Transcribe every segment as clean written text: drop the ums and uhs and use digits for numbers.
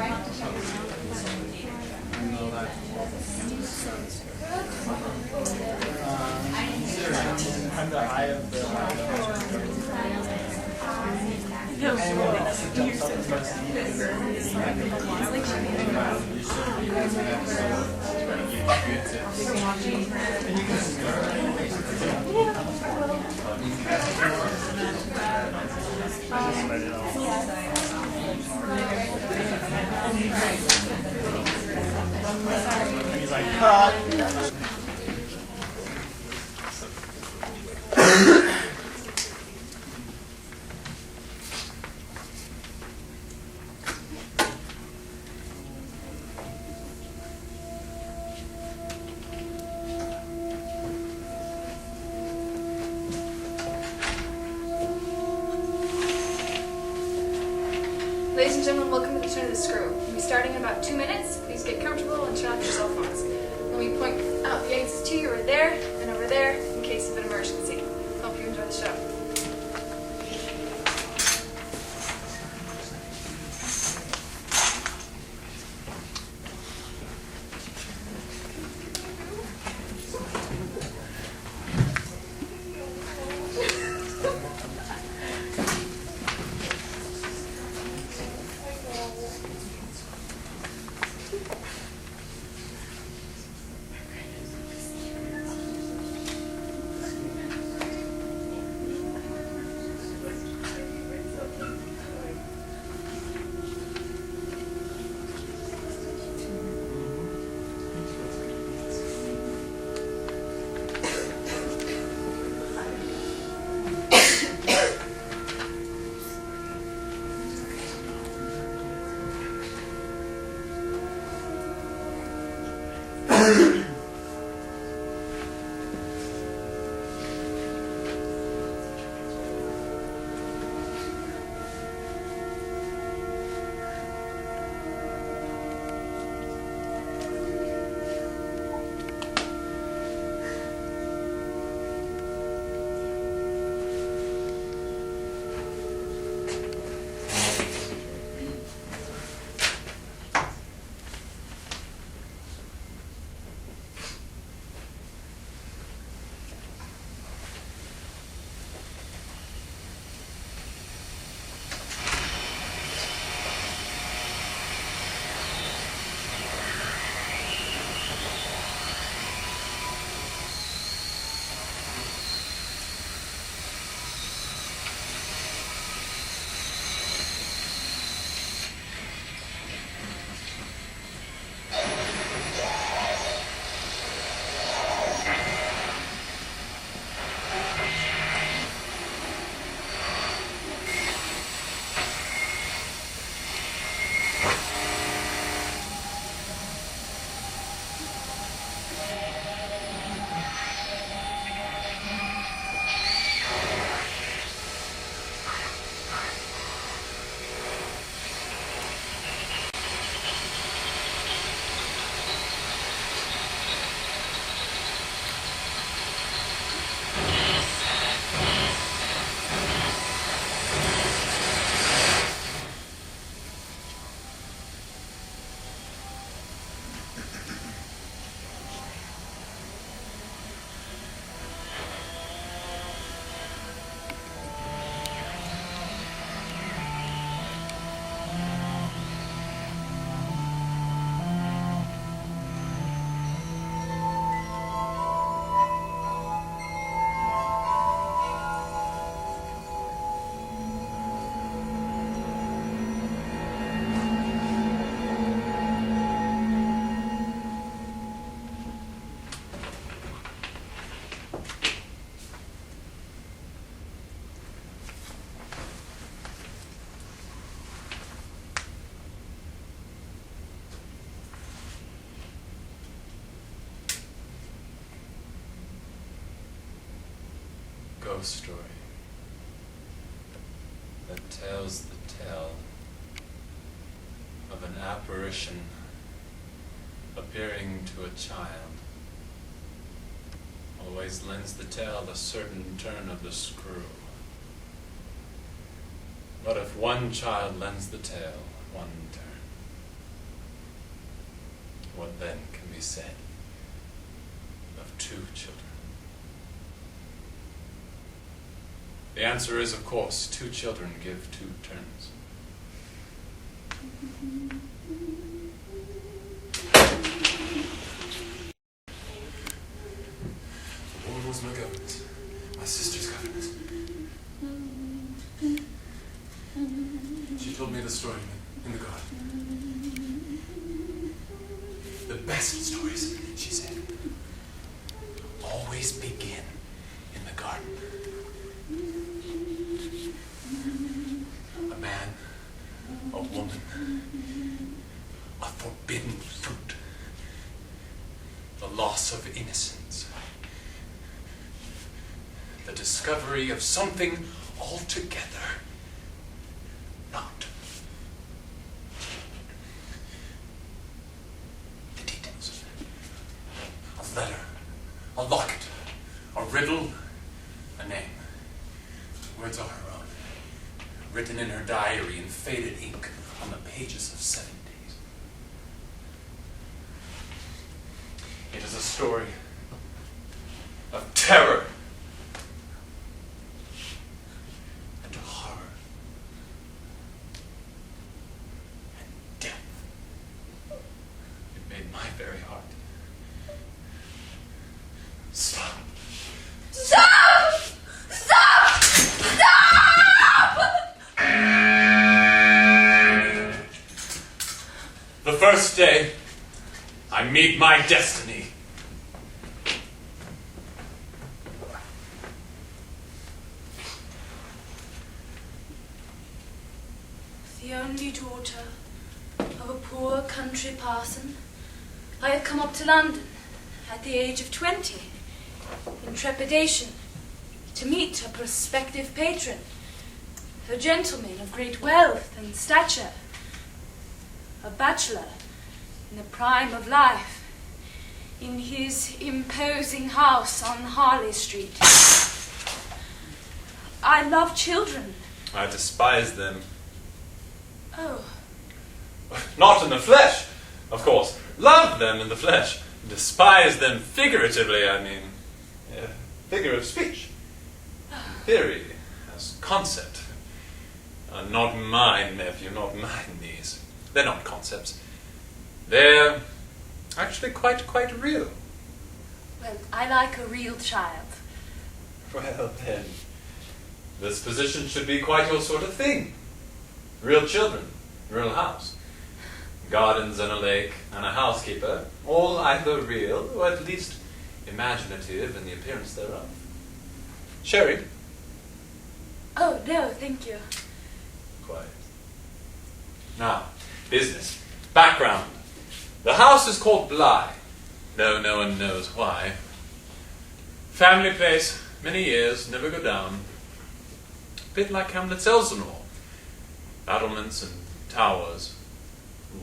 I'm the eye of the he's like, cut. Ladies and gentlemen, welcome to the Turn of the Screw. We'll be starting in about 2 minutes. Please get comfortable and turn off your cell phones. Then we point out the exits to you over there and over there in case of an emergency. Hope you enjoy the show. ghost story that tells the tale of an apparition appearing to a child. Always lends the tale a certain turn of the screw. But if one child lends the tale one turn, What then can be said of two children? The answer is, of course, two children give two turns. The woman was my governess, my sister's governess. She told me the story in the garden. The best stories, she said, always begin in the garden. A man, a woman, a forbidden fruit, the loss of innocence, the discovery of something altogether not. The details. A letter, a locket, a riddle, a name. Words are her own, written in her diary in faded ink on the pages of 7 days. It is a story of terror and horror and death. It made my very heart stop. Stop! Stop! Stop! The first day, I meet my destiny. The only daughter of a poor country parson, I have come up to London at the age of 20, in trepidation, to meet a prospective patron, a gentleman of great wealth and stature, a bachelor in the prime of life, in his imposing house on Harley Street. I love children. I despise them. Oh, Not in the flesh, of course. Love them in the flesh. Despise them figuratively, I mean. Figure of speech. Theory, as concept. Not mine, nephew, not my niece. They're not concepts. They're actually quite real. well, I like a real child. Well, then, this position should be quite your sort of thing. Real children, real house. Gardens and a lake and a housekeeper, all either real or at least imaginative in the appearance thereof. Sherry? Oh, no, thank you. Quiet. Now, business. Background. The house is called Bly, though no one knows why. Family place, many years, never go down. Bit like Hamlet's Elsinore. Battlements and towers,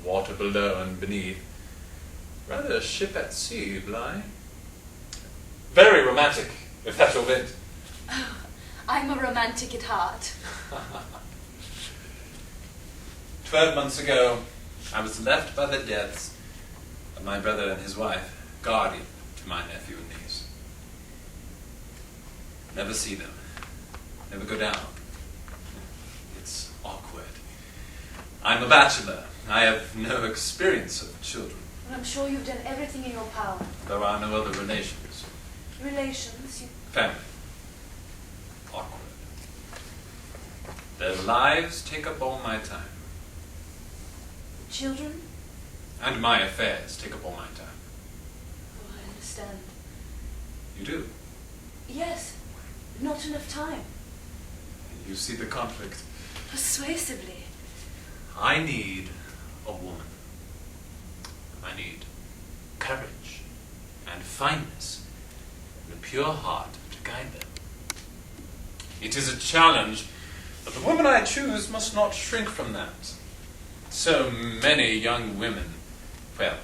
water below and beneath. Rather a ship at sea, Bly. Very romantic, if that's your bent. Oh, I'm a romantic at heart. 12 months ago, I was left by the deaths of my brother and his wife, guardian to my nephew and niece. Never see them. Never go down. It's awkward. I'm a bachelor. I have no experience of children. Well, I'm sure you've done everything in your power. There are no other relations. Relations, you... Family. Awkward. Their lives take up all my time. Children? And my affairs take up all my time. Oh, I understand. You do. Yes, not enough time. You see the conflict. Persuasively. I need a woman. I need courage and fineness and a pure heart to guide them. It is a challenge, but the woman I choose must not shrink from that. So many young women, well,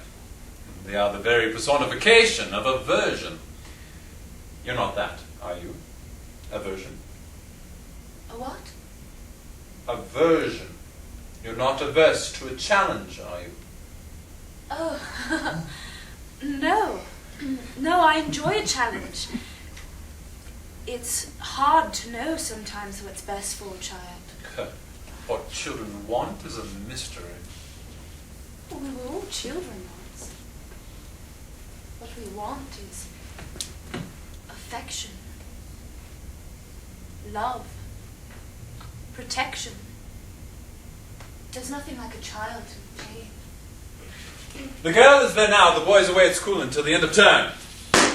they are the very personification of aversion. You're not that, are you? Aversion. A what? Aversion. You're not averse to a challenge, are you? Oh, No. No, I enjoy a challenge. It's hard to know sometimes what's best for a child. What children want is a mystery. Well, we were all children once. What we want is affection, love, protection. There's nothing like a child in pain. The girl is there now, the boy's away at school until the end of term.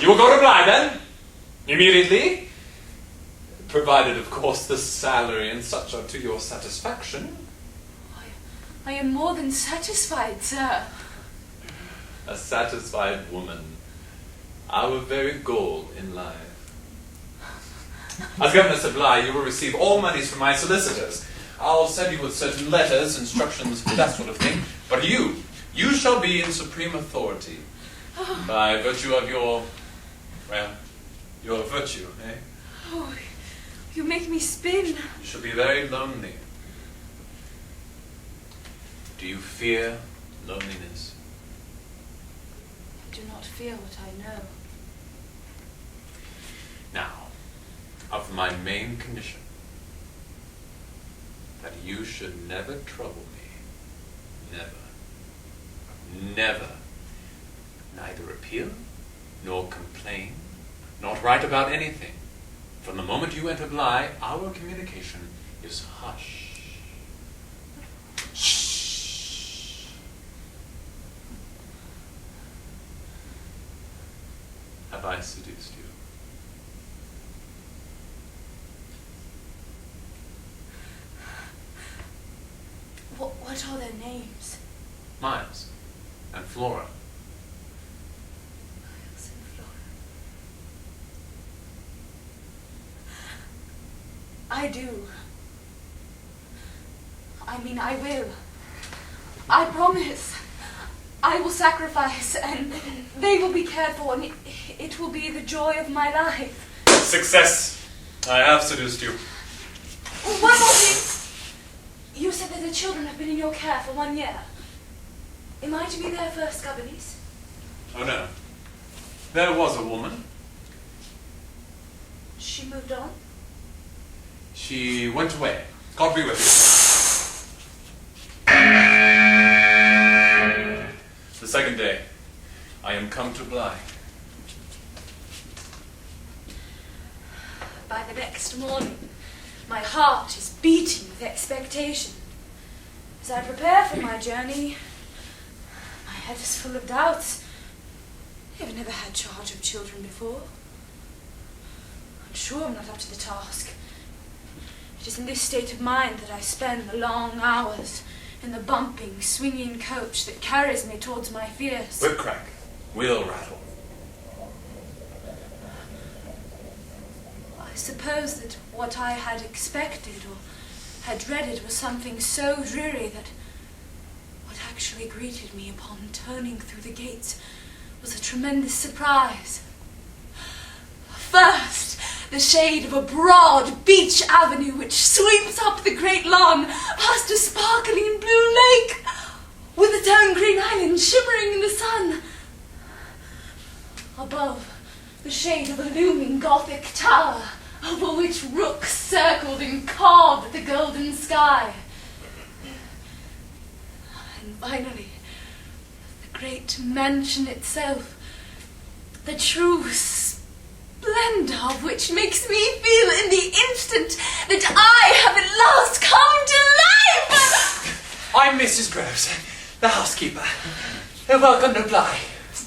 You will go to Bly then? Immediately? Provided, of course, the salary and such are to your satisfaction. I am more than satisfied, sir. A satisfied woman. Our very goal in life. As Governess of Bly, you will receive all monies from my solicitors. I'll send you with certain letters, instructions, that sort of thing. But you shall be in supreme authority. By virtue of your virtue, eh? Oh, you make me spin. You shall be very lonely. Do you fear loneliness? I do not fear what I know. Now, of my main condition, that you should never trouble me. Never. Never. Neither appeal, nor complain, nor write about anything. From the moment you enter Bly, our communication is hush. Shh. Have I seduced you? What are their names? Miles and Flora. Miles and Flora. I do. I mean, I will. I promise. I will sacrifice, and they will be cared for, and it will be the joy of my life. Success! I have seduced you. One more thing. You said that the children have been in your care for 1 year. Am I to be their first governess? Oh no. There was a woman. She moved on? She went away. God be with you. The second day, I am come to Bly. By the next morning, my heart is beating with expectation. As I prepare for my journey, my head is full of doubts. I have never had charge of children before. I'm sure I'm not up to the task. It is in this state of mind that I spend the long hours in the bumping, swinging coach that carries me towards my fears. Whip crack, wheel rattle. I suppose that what I had expected or had dreaded was something so dreary that what actually greeted me upon turning through the gates was a tremendous surprise. First, the shade of a broad beach avenue which sweeps up the great lawn past a sparkling blue lake with its own green island shimmering in the sun. Above, the shade of a looming Gothic tower over which rooks circled and cawed at the golden sky. And finally, the great mansion itself, the true splendor of which makes me feel in the instant that I have at last come to life! I'm Mrs. Groves, the housekeeper. Welcome to Bly.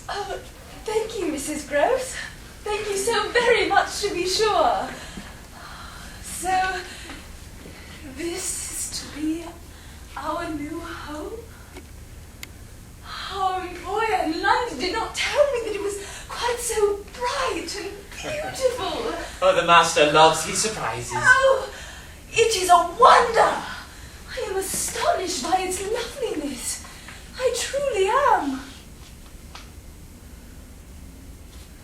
Oh, thank you, Mrs. Groves. Thank you so very much, to be sure. So, this is to be our new home? Our employer in London did not tell me that it was quite so bright and beautiful. Oh, the master loves his surprises. Oh, it is a wonder. I am astonished by its loveliness. I truly am.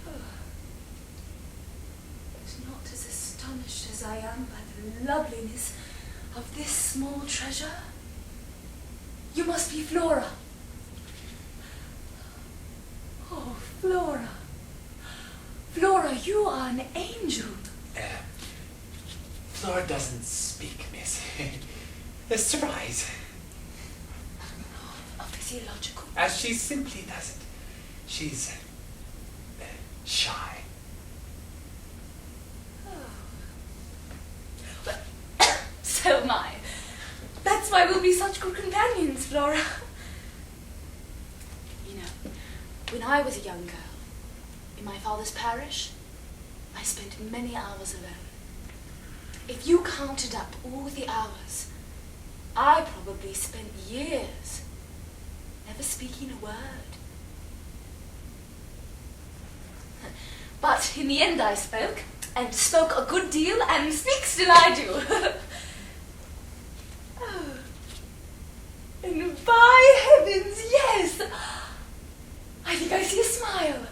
But not as astonished as I am by the loveliness of this small treasure. You must be Flora. Flora. Flora, you are an angel. Flora doesn't speak, miss. A surprise. A physiological. She simply doesn't. She's shy. So am I. That's why we'll be such good companions, Flora. You know, when I was a young girl, in my father's parish, I spent many hours alone. If you counted up all the hours, I probably spent years never speaking a word. But in the end I spoke, and spoke a good deal, and speak still I do. Oh. And by heavens, yes! I think I see a smile.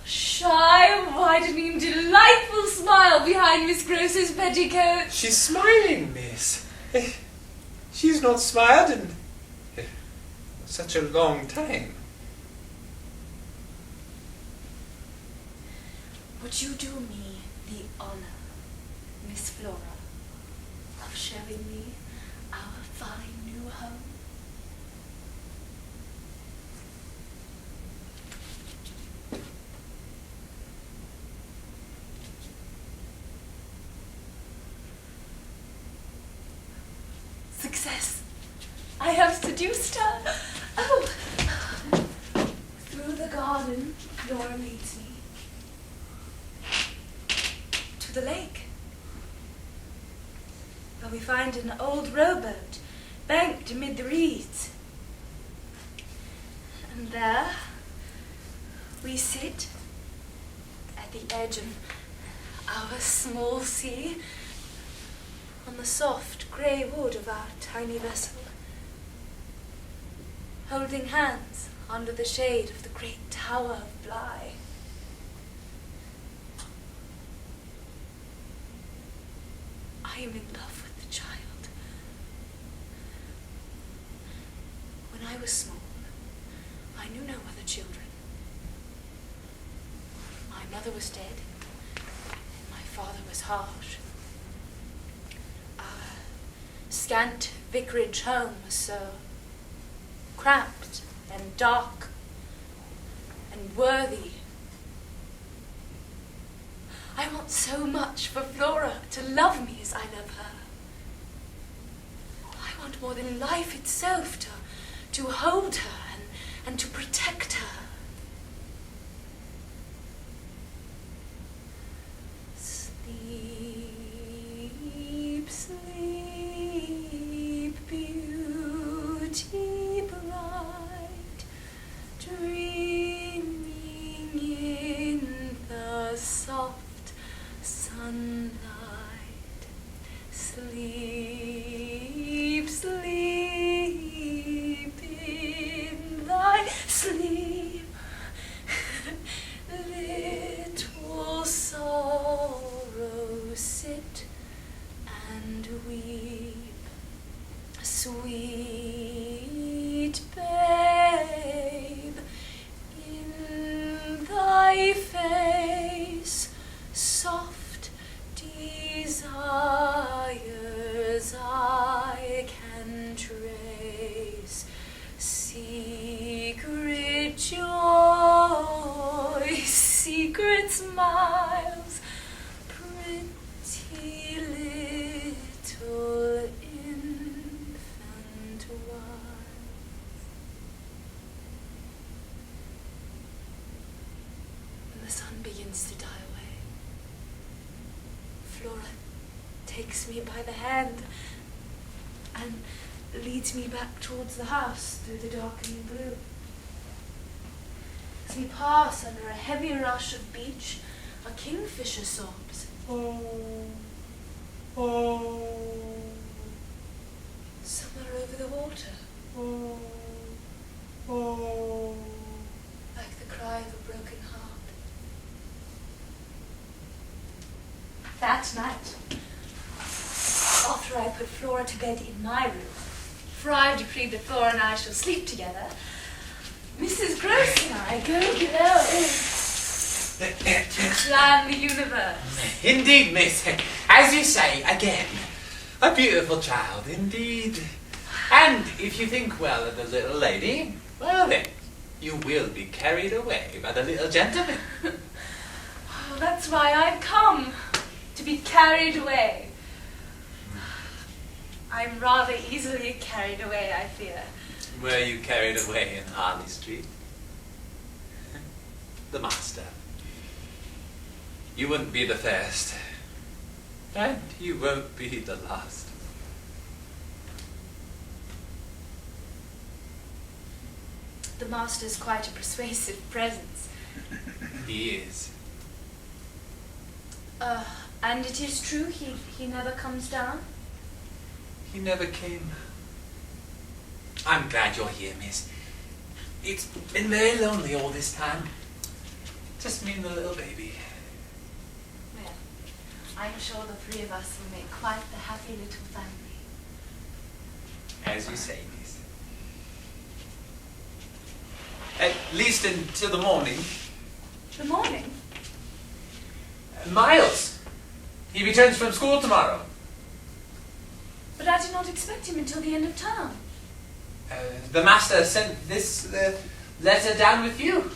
A shy, widening, delightful smile behind Miss Gross's petticoat. She's smiling, miss. She's not smiled in such a long time. Would you do me the honor, Miss Flora, of showing me our fine new home? Success! I have seduced her. Oh! Through the garden, Flora leads me to the lake, where we find an old rowboat banked amid the reeds. And there we sit at the edge of our small sea, on the soft grey wood of our tiny vessel, holding hands under the shade of the great tower of Bly. I am in love with the child. When I was small, I knew no other children. My mother was dead, and my father was harsh. Our scant vicarage home was so cramped and dark and worthy. I want so much for Flora to love me as I love her. I want more than life itself to hold her and to protect her. Sleep, sleep, beauty bright, dreaming in the soft sunlight. Sleep, sleep in thy sleep, little sorrow, sit and weep, sweet babe, in thy face soft desires I can trace, secret joy, secret smiles, pretty little infant wiles. And the sun begins to die away. Flora takes me by the hand and leads me back towards the house through the darkening blue. As we pass under a heavy rush of beach, a kingfisher sobs. Oh, oh, Somewhere over the water, oh, oh. like the cry of a broken heart. That night, after I put Flora to bed in my room, for I have decreed that Flora and I shall sleep together, Mrs. Gross and I go below. Plan the universe. Indeed, miss. As you say, again. A beautiful child, indeed. And if you think well of the little lady, well then, you will be carried away by the little gentleman. Oh, that's why I've come. To be carried away. I'm rather easily carried away, I fear. Were you carried away in Harley Street? The master. You wouldn't be the first. And you won't be the last. The master's quite a persuasive presence. He is. And it is true he never comes down? He never came. I'm glad you're here, miss. It's been very lonely all this time. Just me and the little baby. Well, I'm sure the three of us will make quite the happy little family. As you say, miss. At least until the morning. The morning? Miles! He returns from school tomorrow. But I did not expect him until the end of term. The master sent this letter down with you.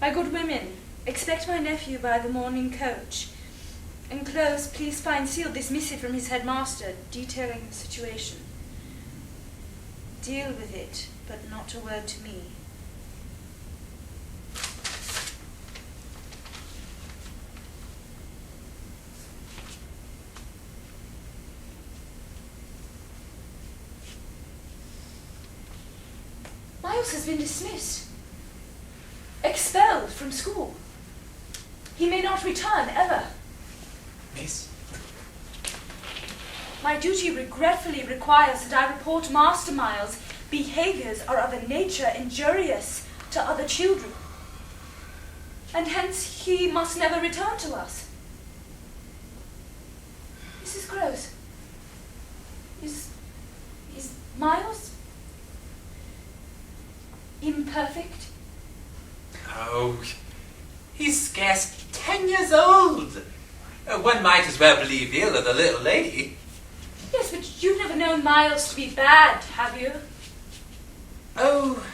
My good women, expect my nephew by the morning coach. Enclosed, please find sealed this missive from his headmaster, detailing the situation. Deal with it, but not a word to me. Miles has been dismissed. Expelled from school. He may not return ever. Miss? My duty regretfully requires that I report Master Miles' behaviors are of a nature injurious to other children, and hence he must never return to us. Mrs. Gross, is Miles imperfect? Oh, he's scarce 10 years old. One might as well believe ill of the little lady. Yes, but you've never known Miles to be bad, have you? Oh,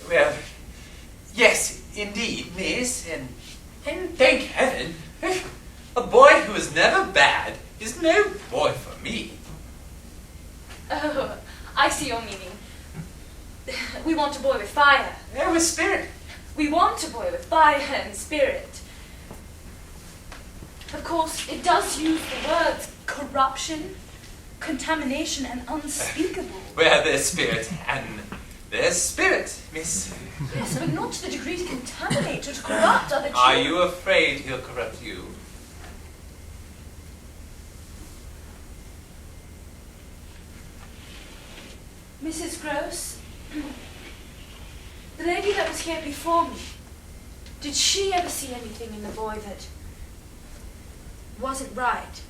well, yes, indeed, miss, and thank heaven, a boy who is never bad is no boy for me. Oh, I see your meaning. We want a boy with fire. With spirit. We want a boy with fire and spirit. Of course, it does use the words corruption, contamination, and unspeakable. Where there's spirit, and there's spirit, miss. Yes, but not to the degree to contaminate or to corrupt other children. Are you afraid he'll corrupt you? Mrs. Gross, the lady that was here before me, did she ever see anything in the boy that wasn't right?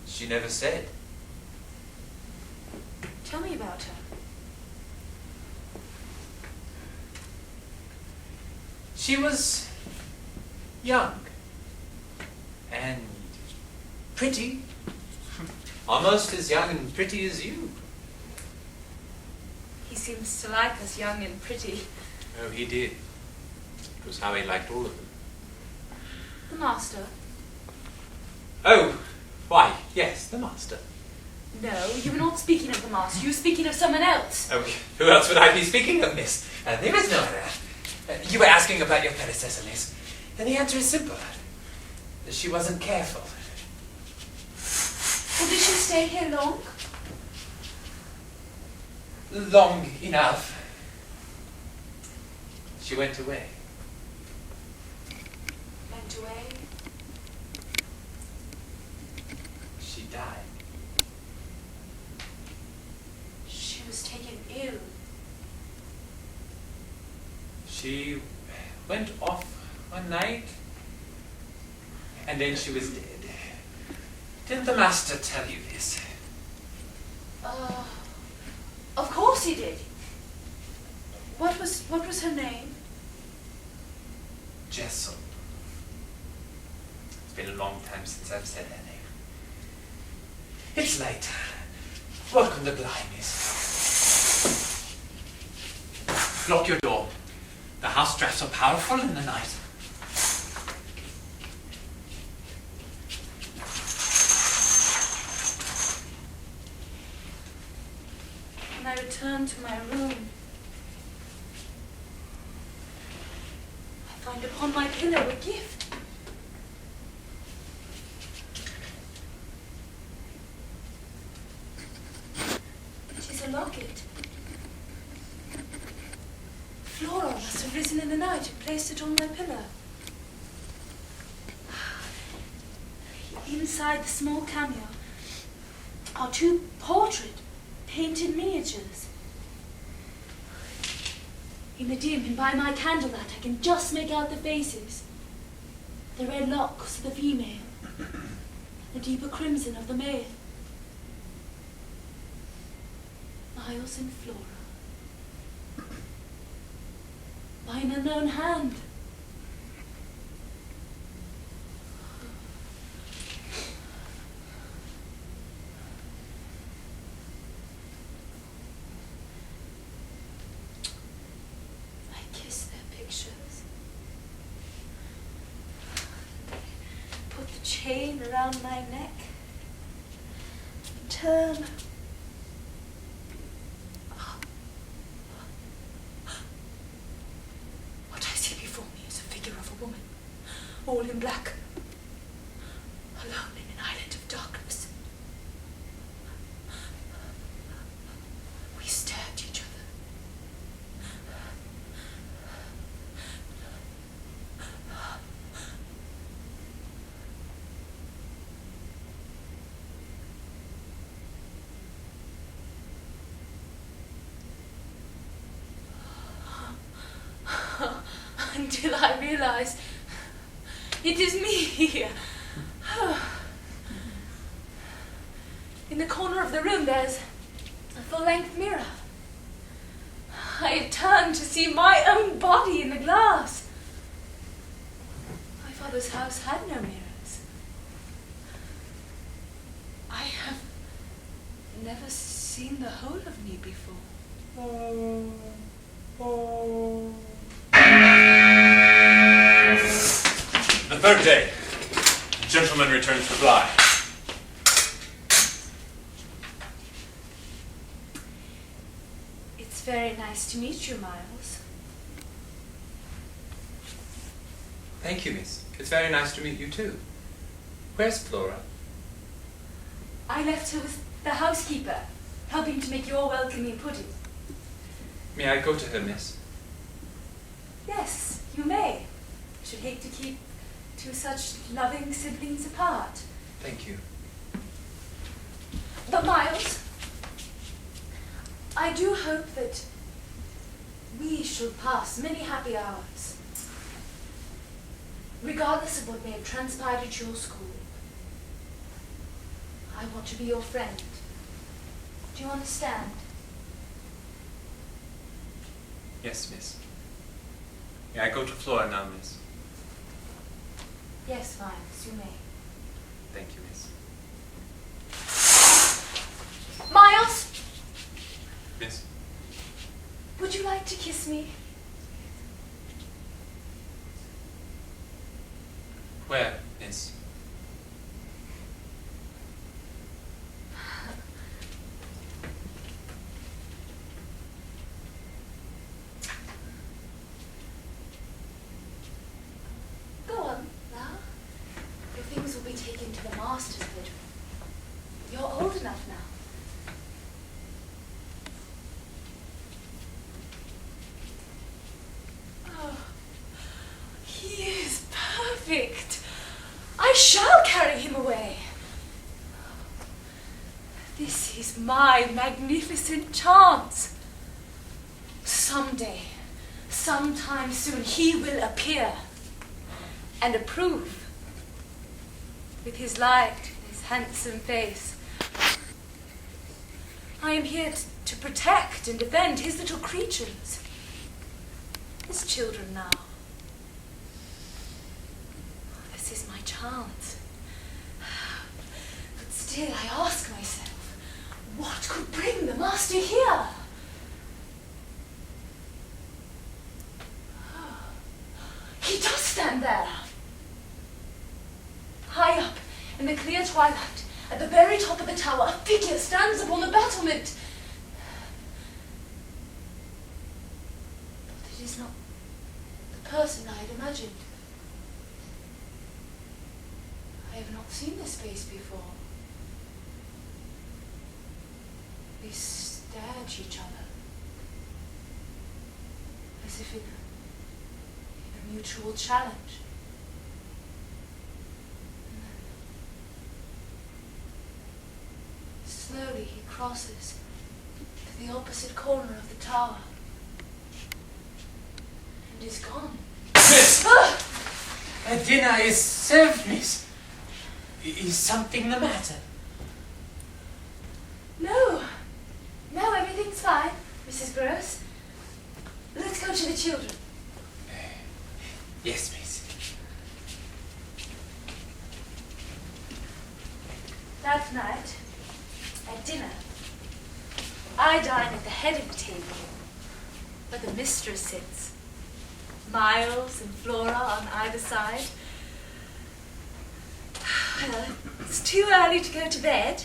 She never said. Tell me about her. She was young and pretty, almost as young and pretty as you. He seems to like us young and pretty. Oh, he did. It was how he liked all of them. The master? Oh, why, yes, the master. No, you were not speaking of the master. You were speaking of someone else. Oh, who else would I be speaking of, miss? There is no other. You were asking about your predecessor, miss. And the answer is simple. She wasn't careful. Well, did she stay here long? Long enough. She went away. Went away? She died. She was taken ill. She went off one night, and then she was dead. Didn't the master tell you this? Of course he did. What was her name? Jessal. It's been a long time since I've said her name. It's late. Welcome to Bly, miss. Lock your door. The house drafts are powerful in the night. When I return to my room, I find upon my pillow a gift. It is a locket. Flora must have risen in the night and placed it on my pillow. Inside the small cameo are two painted miniatures. In the dim and by my candlelight I can just make out the faces. The red locks of the female, the deeper crimson of the male. Miles and Flora. By an unknown hand. I kiss their pictures. Put the chain around my neck. Turn. All in black, alone in an island of darkness. We stare at each other. Until I realize it is me. In the corner of the room there's a full-length mirror. I had turned to see my own body in the glass. My father's house had no mirrors. I have never seen the whole of me before. The third day, the gentleman returns to Bly. It's very nice to meet you, Miles. Thank you, miss. It's very nice to meet you too. Where's Flora? I left her with the housekeeper, helping to make your welcoming pudding. May I go to her, miss? Yes, you may. I should hate to keep two such loving siblings apart. Thank you. But Miles, I do hope that we shall pass many happy hours, regardless of what may have transpired at your school. I want to be your friend. Do you understand? Yes, miss. May I go to Flora now, miss? Yes, Miles, you may. Thank you, miss. Miles, Miss? would you like to kiss me? Where, miss? Go on, now. Your things will be taken to the master's bedroom. You're old enough now. Oh, he is perfect. I shall carry him away. This is my magnificent chance. Someday, sometime soon, he will appear. and approve. With his light and his handsome face, I am here to protect and defend his little creatures, his children now. This is my chance. But still I ask myself, what could bring the master here? He does stand there. High up in the clear twilight, at the very top of the tower, a figure stands upon the battlement. But it is not the person I had imagined. I have not seen this face before. We stare at each other, as if in a mutual challenge. Slowly he crosses to the opposite corner of the tower and is gone. Miss! Dinner is served, miss. Is something the matter? No, everything's fine, Mrs. Gross. Let's go to the children. Yes, miss. That night, at dinner, I dine at the head of the table, where the mistress sits. Miles and Flora on either side. Well, it's too early to go to bed.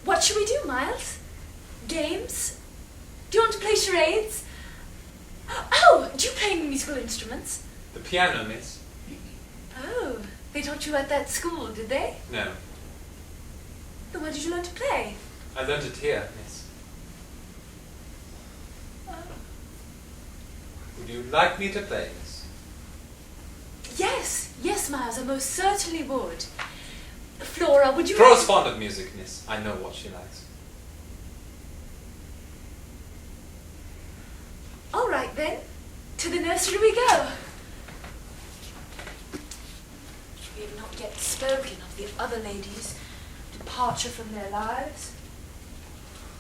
What shall we do, Miles? Games? Do you want to play charades? Oh, do you play any musical instruments? The piano, miss. Oh, they taught you at that school, did they? No. Then where did you learn to play? I learned it here, miss. Oh. Would you like me to play, miss? Yes, Miles, I most certainly would. Flora, would you... Flora's fond of music, miss. I know what she likes. All right, then. To the nursery we go. We have not yet spoken of the other ladies' departure from their lives.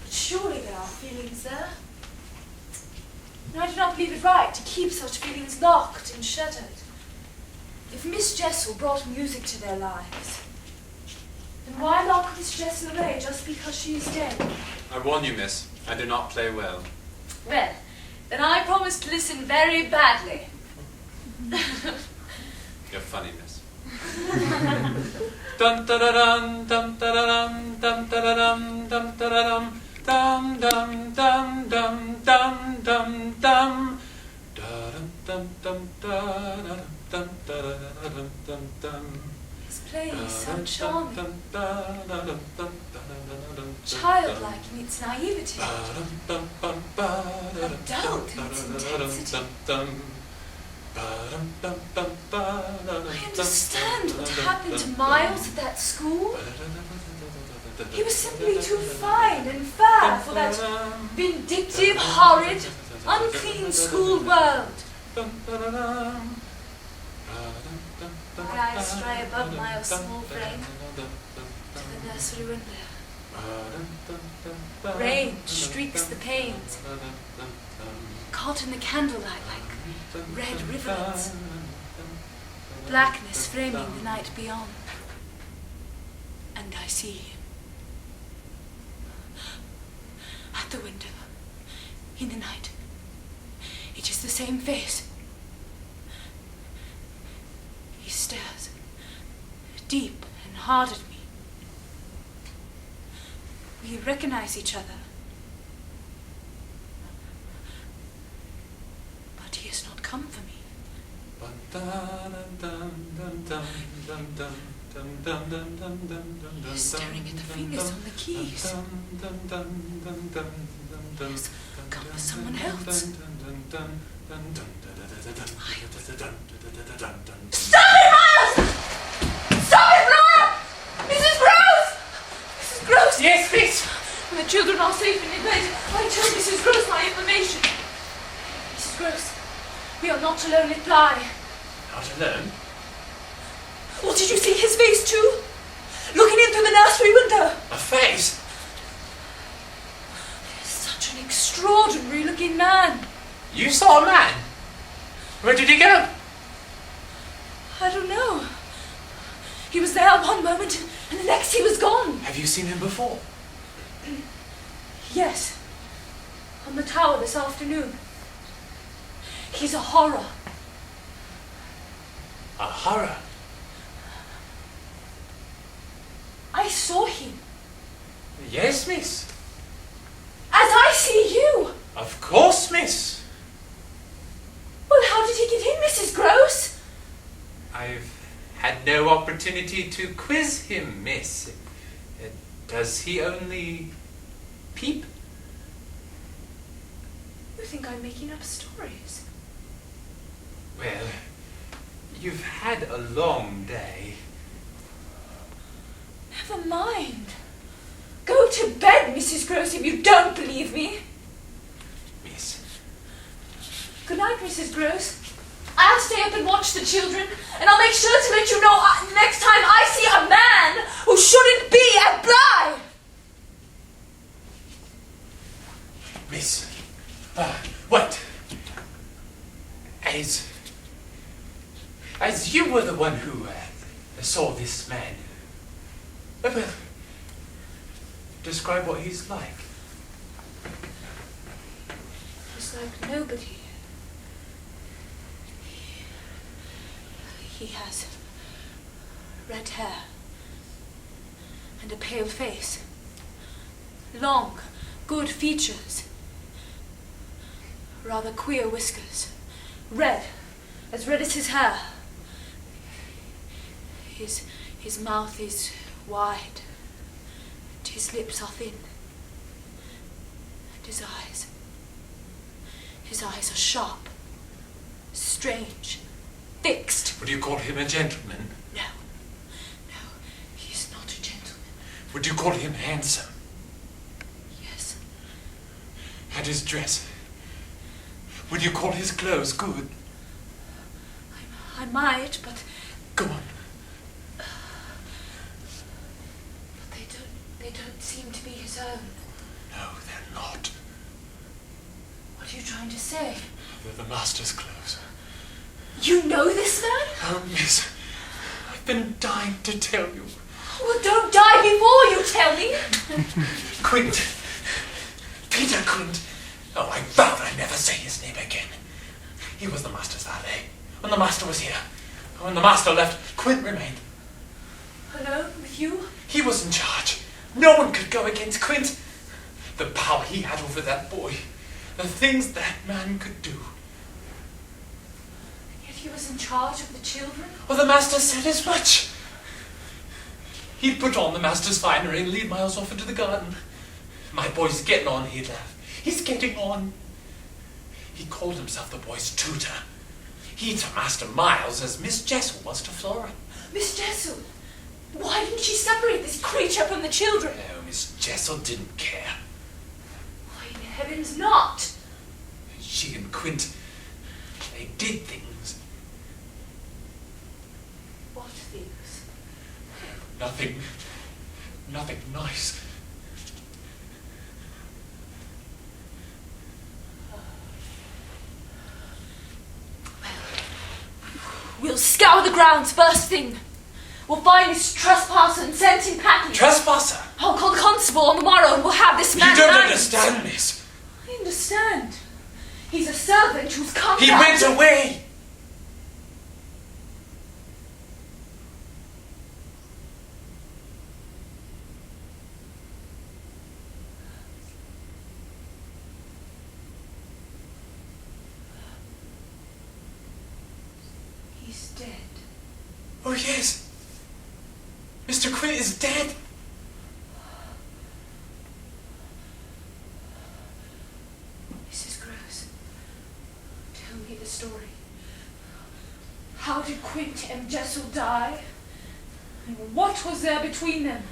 But surely there are feelings there. And I do not believe it right to keep such feelings locked and shuttered. If Miss Jessal brought music to their lives, then why lock Miss Jessal away just because she is dead? I warn you, miss. I do not play well. Well, then I promise to listen very badly. You're funny, miss. Dum da da dum dum da da dum dum da da dum dum da da dum dum dum dum dum dum dum dum da dum dum da da dum da da dum dum dum. His playing is so charming, childlike in its naivety, adult in its intensity. I understand what happened to Miles at that school. He was simply too fine and fair for that vindictive, horrid, unclean school world. My eyes stray above Miles' small frame to the nursery window. Rain streaks the panes, caught in the candlelight like red rivulets. Blackness framing the night beyond. And I see him. At the window, in the night. It is the same face. He stares, deep and hard at me. We recognize each other. But he has not come for me. He is staring at the fingers on the keys. He has come for someone else. Stop it, Miles! Stop it, Flora! Mrs. Gross! Mrs. Gross! Yes, miss. When the children are safe in their bed, I tell Mrs. Gross my information. Mrs. Gross, we are not alone at Bly. Out alone? Well, did you see his face too? Looking in through the nursery window. A face? Such an extraordinary looking man. You saw a man? Where did he go? I don't know. He was there one moment and the next he was gone. Have you seen him before? Yes. On the tower this afternoon. He's a horror. A horror? I saw him. Yes, miss. As I see you. Of course, miss. Well, how did he get in, Mrs. Gross? I've had no opportunity to quiz him, miss. Does he only peep? You think I'm making up stories? Well, you've had a long day. Never mind. Go to bed, Mrs. Gross, if you don't believe me. Miss. Good night, Mrs. Gross. I'll stay up and watch the children, and I'll make sure to let you know next time I see a man who shouldn't be at Bly. Miss. What? As you were the one who saw this man. Well, describe what he's like. He's like nobody. He has red hair and a pale face. Long, good features. Rather queer whiskers. Red as his hair. His mouth is wide, and his lips are thin. And his eyes are sharp, strange, fixed. Would you call him a gentleman? No, he's not a gentleman. Would you call him handsome? Yes. And his dress? Would you call his clothes good? I might, but... Go on. But they don't seem to be his own. No, they're not. What are you trying to say? They're the master's clothes. You know this man? Oh, miss, I've been dying to tell you. Well, don't die before you tell me. Quint. Peter Quint. Oh, I vow that I never say his name again. He was the master's valet when the master was here. When the master left, Quint remained. Alone with you? He was in charge. No one could go against Quint. The power he had over that boy. The things that man could do. Yet he was in charge of the children? Well, the master said as much. He'd put on the master's finery and lead Miles off into the garden. My boy's getting on, he'd laugh. He's getting on. He called himself the boy's tutor. He to Master Miles as Miss Jessal was to Flora. Miss Jessal? Why didn't she separate this creature from the children? No, Miss Jessal didn't care. Why in heaven's not? She and Quint, they did things. What things? Nothing nice. We'll scour the grounds first thing. We'll find this trespasser and send him packing. Trespasser? I'll call the constable on the morrow and we'll have this man You don't hanged. understand, miss. I understand. He's a servant who's come He back. went away. He's dead. Oh, yes. Mr. Quint is dead. Mrs. Gross, tell me the story. How did Quint and Jessal die? And what was there between them?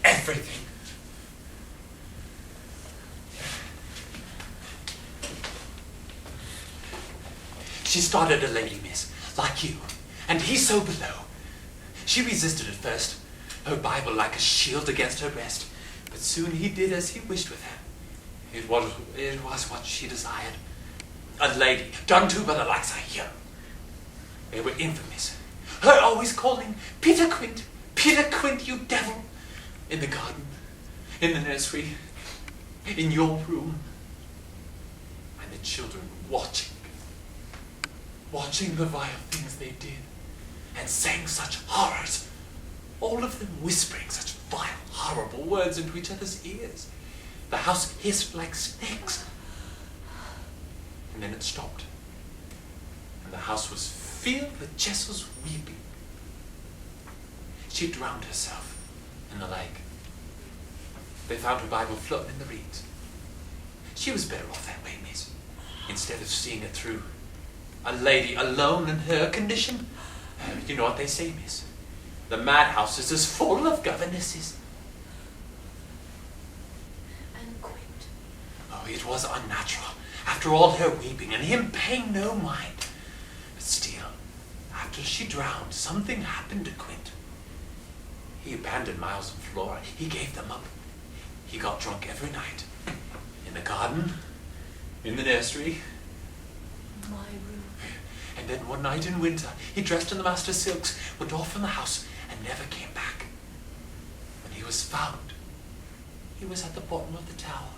Everything. She started a lady, miss, like you, and he so below. She resisted at first, her Bible like a shield against her breast, but soon he did as he wished with her. It was what she desired. A lady, done to by the likes of you. They were infamous. Her always calling, Peter Quint, you devil. In the garden, in the nursery, in your room. And the children watching the vile things they did, and saying such horrors, all of them whispering such vile, horrible words into each other's ears. The house hissed like snakes. And then it stopped. And the house was filled with Jessal's weeping. She drowned herself in the lake. They found her Bible floating in the reeds. She was better off that way, miss, instead of seeing it through. A lady alone in her condition. You know what they say, miss? The madhouse is as full of governesses. And Quint? Oh, it was unnatural. After all her weeping and him paying no mind. But still, after she drowned, something happened to Quint. He abandoned Miles and Flora. He gave them up. He got drunk every night. In the garden, in the nursery. My room. And then one night in winter, he dressed in the master's silks, went off from the house, and never came back. When he was found, he was at the bottom of the tower,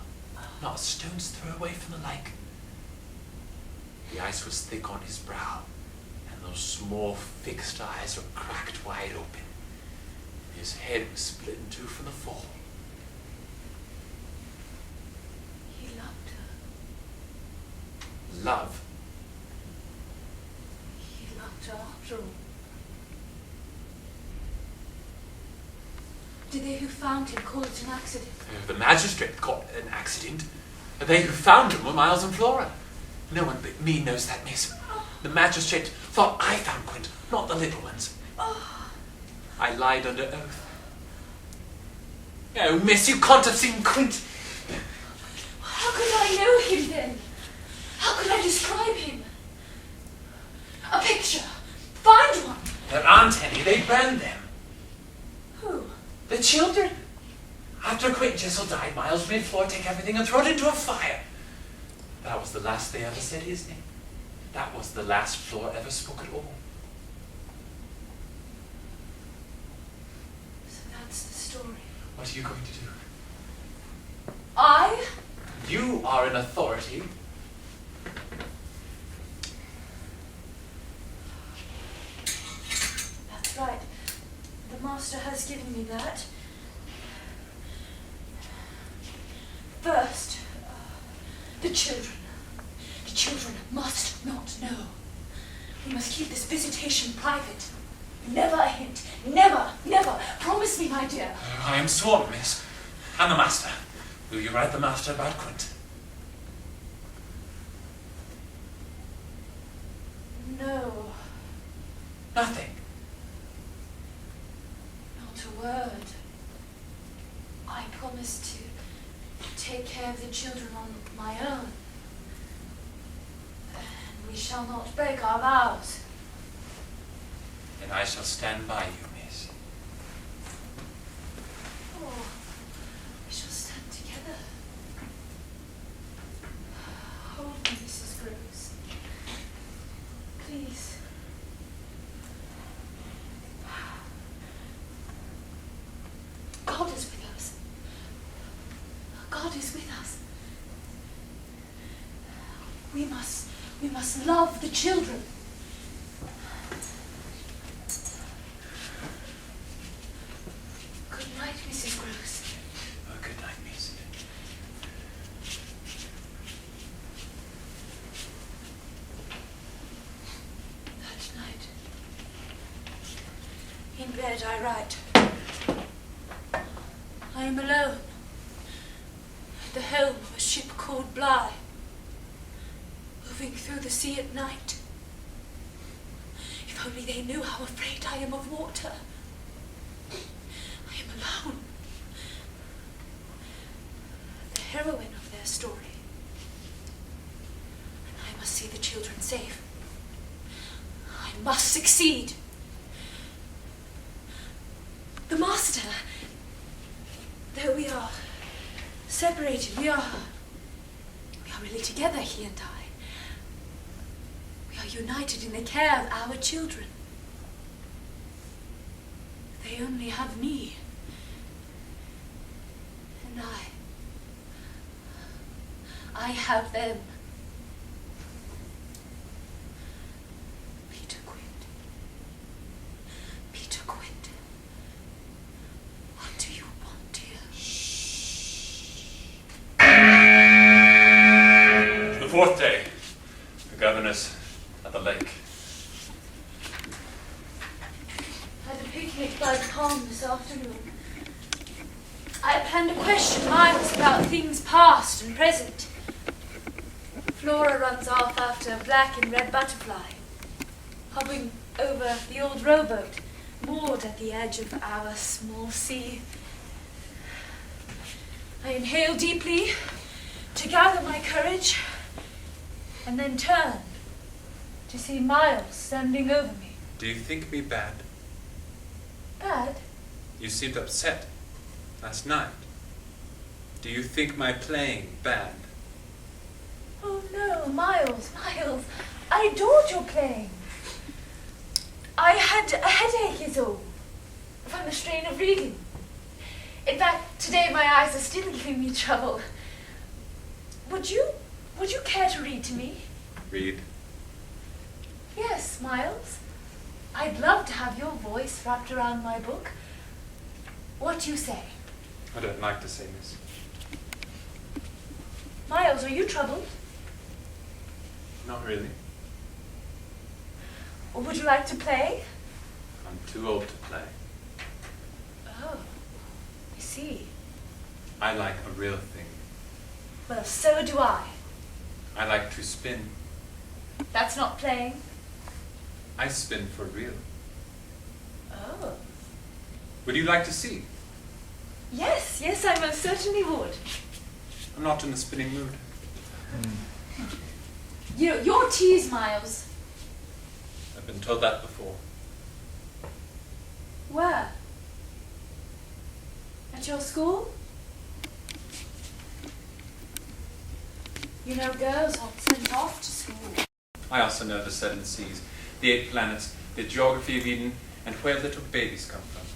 not a stone's throw away from the lake. The ice was thick on his brow, and those small fixed eyes were cracked wide open. His head was split in two from the fall. He loved her. Love? He loved her after all. Did they who found him call it an accident? The magistrate called it an accident. They who found him were Miles and Flora. No one but me knows that, miss. The magistrate thought I found Quint, not the little ones. I lied under oath. Oh, miss, you can't have seen Quint. How could I know him then? How could I describe him? A picture. Find one. There aren't any. They burned them. Who? The children. After Quint and Jessal died, Miles made Flora take everything and throw it into a fire. That was the last they ever said his name. That was the last Flora ever spoke at all. So that's the story. What are you going to do? I? You are an authority. That's right. The master has given me that. First, the children. The children must not know. We must keep this visitation private. Never a hint. Never, never. Promise me, my dear. I am sworn, miss. And the master. Will you write the master about Quint? No. Nothing. Not a word. I promise to take care of the children on my own. And we shall not break our vows. Then I shall stand by you, miss. Oh, we shall stand together. Hold me, Mrs. Groves. Please. God is with us. God is with us. We must love the children. Good night, Mrs. Groves. Oh, good night, miss. That night, in bed I write. I am alone at the helm of a ship called Bly, moving through the sea at night. If only they knew how afraid I am of water. I am alone. The heroine of their story. And I must see the children safe. must succeed. The Master, though we are separated, we are really together, he and I. We are united in the care of our children. They only have me. And I have them. Peter Quint. What do you want, dear? The fourth day, the Governess at the lake. Had a picnic by the pond this afternoon. I planned to question Miles about things past and present. Flora runs off after a black and red butterfly, hovering over the old rowboat, moored at the edge of our small sea. I inhale deeply to gather my courage, and then turn to see Miles standing over me. Do you think me bad? Bad? You seemed upset last night. Do you think my playing bad? Oh no, Miles. I adored your playing. I had a headache is all, from the strain of reading. In fact, today my eyes are still giving me trouble. Would you care to read to me? Read. Yes, Miles. I'd love to have your voice wrapped around my book. What do you say? I don't like to say this. Miles, are you troubled? Not really. Or would you like to play? I'm too old to play. Oh, I see. I like a real thing. Well, so do I. I like to spin. That's not playing. I spin for real. Oh. Would you like to see? Yes, I most certainly would. I'm not in the spinning mood. You're teased, Miles. I've been told that before. Where? At your school? You know, girls are sent off to school. I also know the 7 seas, the 8 planets, the geography of Eden, and where little babies come from.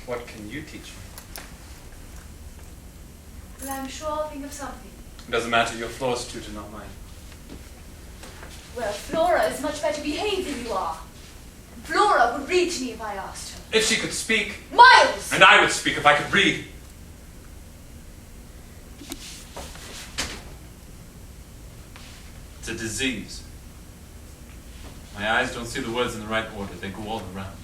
What can you teach me? Well, I'm sure I'll think of something. It doesn't matter, you're Flora's tutor, not mine. Well, Flora is much better behaved than you are. Flora would read to me if I asked her. If she could speak. Miles! And I would speak if I could read. It's a disease. My eyes don't see the words in the right order. They go all around.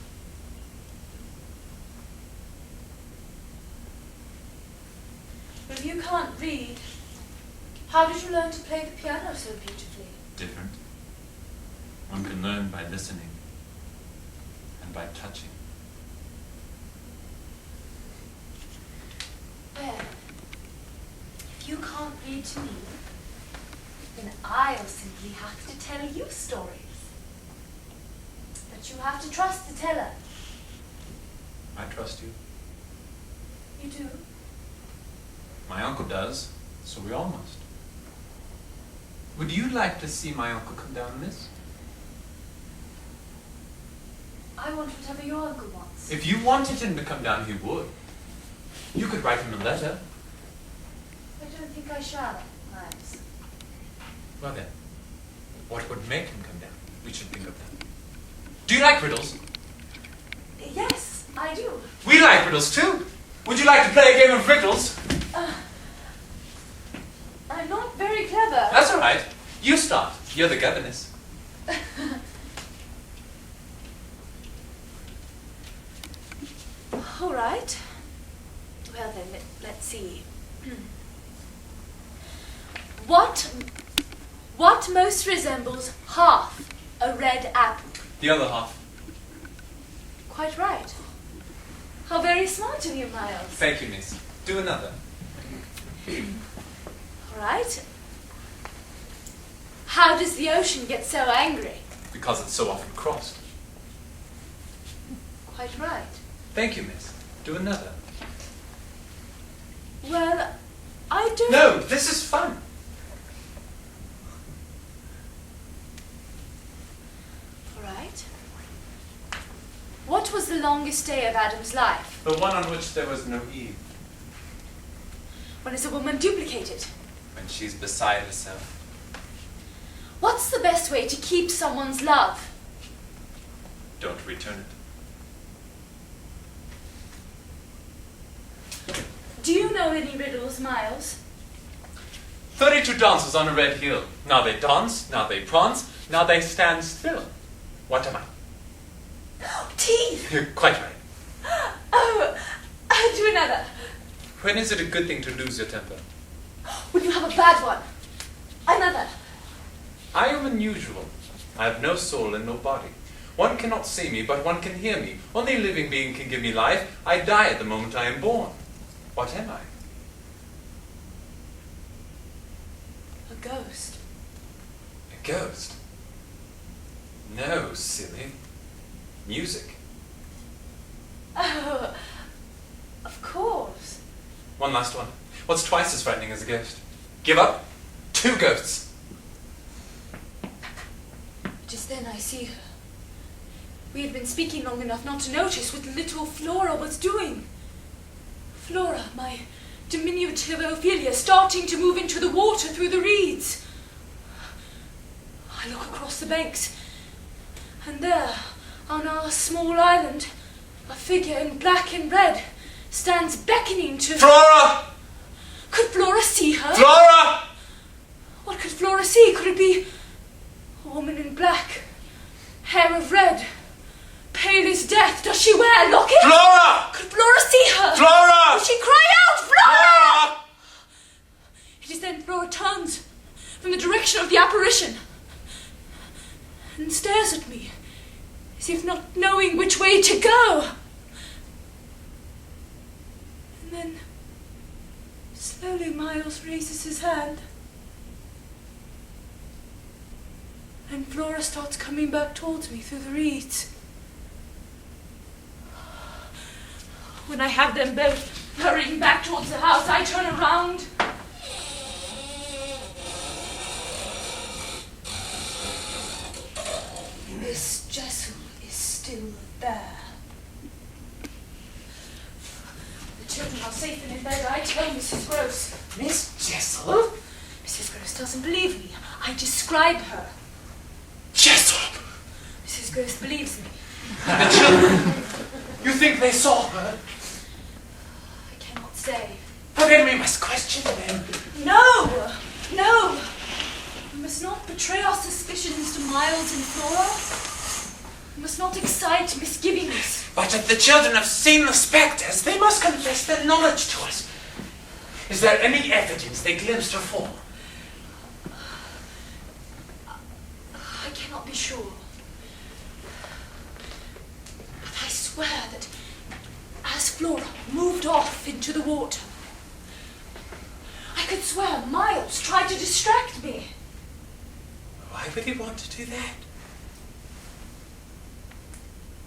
But if you can't read, how did you learn to play the piano so beautifully? Different. One can learn by listening and by touching. Well, if you can't read to me, then I'll simply have to tell you stories. But you have to trust the teller. I trust you. You do? My uncle does, so we all must. Would you like to see my uncle come down, miss? I want whatever your uncle wants. If you wanted him to come down, he would. You could write him a letter. I don't think I shall, Miles. Well then, what would make him come down? We should think of that. Do you like riddles? Yes, I do. We like riddles too. Would you like to play a game of riddles? I'm not very clever. That's all right. You start. You're the governess. All right. Well then, let's see. What most resembles half a red apple? The other half. Quite right. How very smart of you, Miles. Thank you, miss. Do another. All right. How does the ocean get so angry? because it's so often crossed. Quite right. Thank you, miss. Do another. Well, I don't... No, this is fun. All right. What was the longest day of Adam's life? The one on which there was no Eve. When is a woman duplicated? When she's beside herself. What's the best way to keep someone's love? Don't return it. Do you know any riddles, Miles? 32 dances on a red hill. Now they dance, now they prance, now they stand still. What am I? Teeth! You're quite right. Oh, I'll do another. When is it a good thing to lose your temper? When you have a bad one. Another. I am unusual. I have no soul and no body. One cannot see me, but one can hear me. Only a living being can give me life. I die at the moment I am born. What am I? A ghost. A ghost? No, silly. Music. Oh, of course. One last one. What's twice as frightening as a ghost? Give up. 2 ghosts. Just then I see her. We had been speaking long enough not to notice what little Flora was doing. Flora, my diminutive Ophelia, starting to move into the water through the reeds. I look across the banks, and there, on our small island, a figure in black and red stands beckoning to... Flora! Could Flora see her? Flora! What could Flora see? Could it be a woman in black, hair of red, pale as death? Does she wear a locket? Flora! Could Flora see her? Flora! Would she cry out, Flora? Flora! It is then Flora turns from the direction of the apparition and stares at me as if not knowing which way to go. And then slowly Miles raises his hand. And Flora starts coming back towards me through the reeds. When I have them both hurrying back towards the house, I turn around. Miss Jessal is still there. The children are safe and in bed. I tell Mrs. Gross. Miss Jessal? Mrs. Gross doesn't believe me. I describe her. Jessal! Mrs. Gross believes me. The children! You think they saw her? I cannot say. But then we must question them. No! No! We must not betray our suspicions to Miles and Flora. We must not excite misgivings. But if the children have seen the spectres, they must confess their knowledge to us. Is there any evidence they glimpsed her form? I cannot be sure. But I swear that as Flora moved off into the water, I could swear Miles tried to distract me. Why would he want to do that?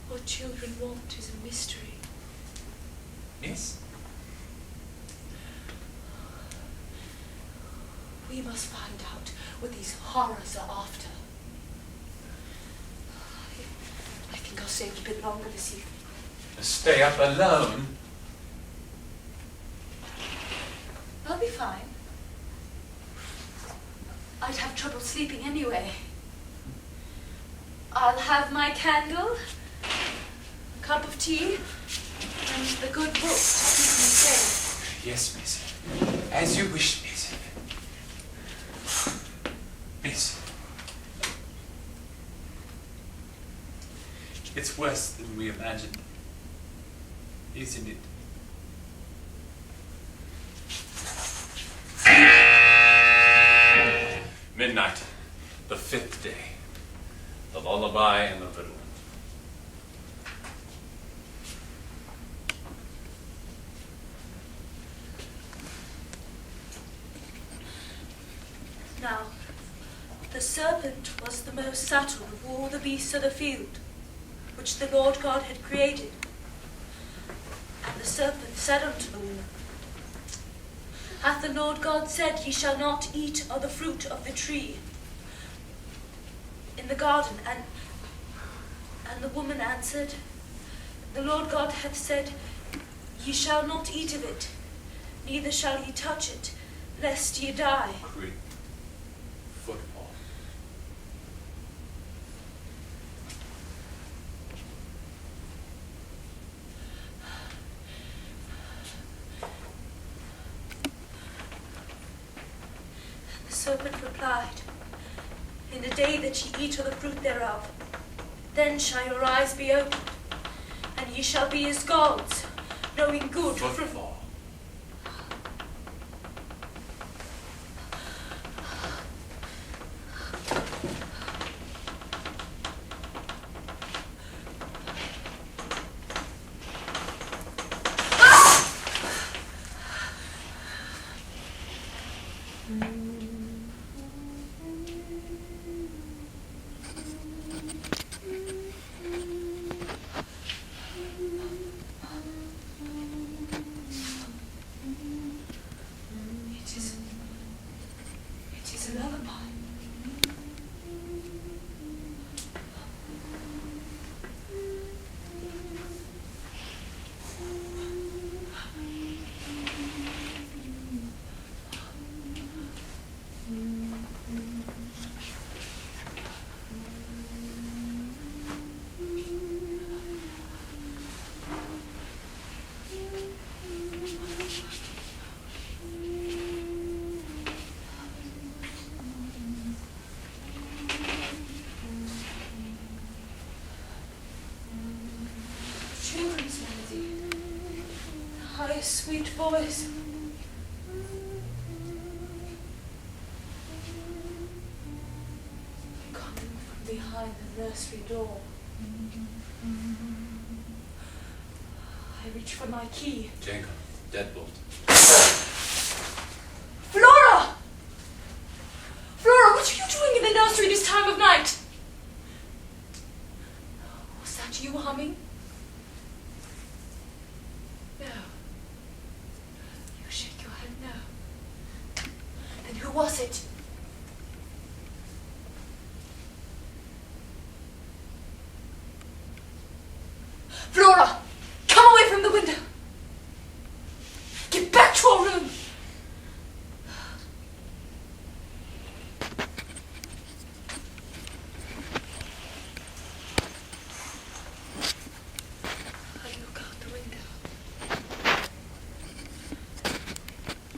What children want is a mystery. Yes? We must find out what these horrors are after. I think I'll stay a bit longer this evening. Stay up alone? I'll be fine. I'd have trouble sleeping anyway. I'll have my candle, a cup of tea, and the good book to keep me safe. Yes, miss. As you wish, miss. Miss. It's worse than we imagined. Isn't it? Midnight, the 5th day. The lullaby and the riddle. Now, the serpent was the the most subtle of all the beasts of the field, which the Lord God had created. And the serpent said unto the woman, Hath the Lord God said, Ye shall not eat of the fruit of the tree in the garden? And the woman answered, The Lord God hath said, Ye shall not eat of it, neither shall ye touch it, lest ye die. Creep. Football. The serpent replied, In the day that ye eat of the fruit thereof, then shall your eyes be opened, and ye shall be as gods, knowing good from Football. Sweet voice. Coming from behind the nursery door. I reach for my key. Jacob. Deadbolt. Flora! Flora, what are you doing in the nursery this time of night? Was that you humming? No. Shake your head no. Then who was it? Flora! Come away from the window! Get back to our room! I look out the window.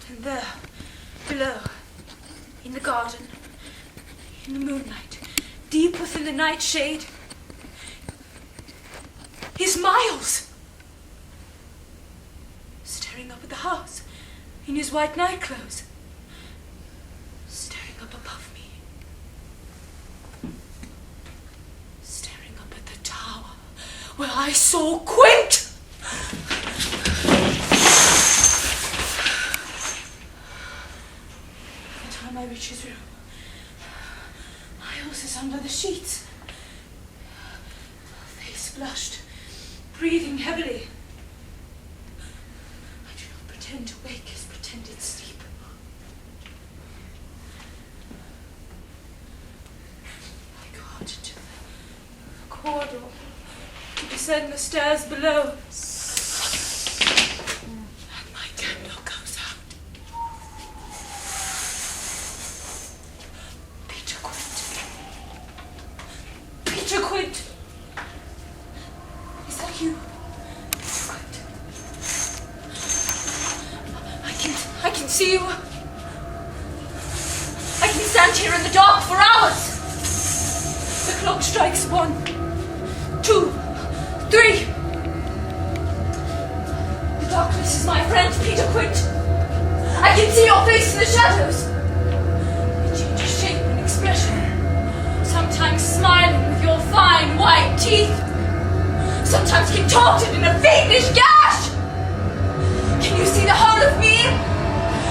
And there, below, in the garden, in the moonlight, deep within the nightshade, is Miles, staring up at the house in his white nightclothes, staring up above me, staring up at the tower where I saw Quint. I reach his room. Miles is under the sheets. Face flushed, breathing heavily. I do not pretend to wake his pretended sleep. I go out into the corridor to descend the stairs below. And my candle goes out. Quint! Is that you? Quint. I can see you. I can stand here in the dark for hours. The clock strikes 1, 2, 3. The darkness is my friend, Peter Quint. I can see your face in the shadows. It changes shape and expression. Sometimes smiling with your fine white teeth, sometimes contorted in a fiendish gash. Can you see the whole of me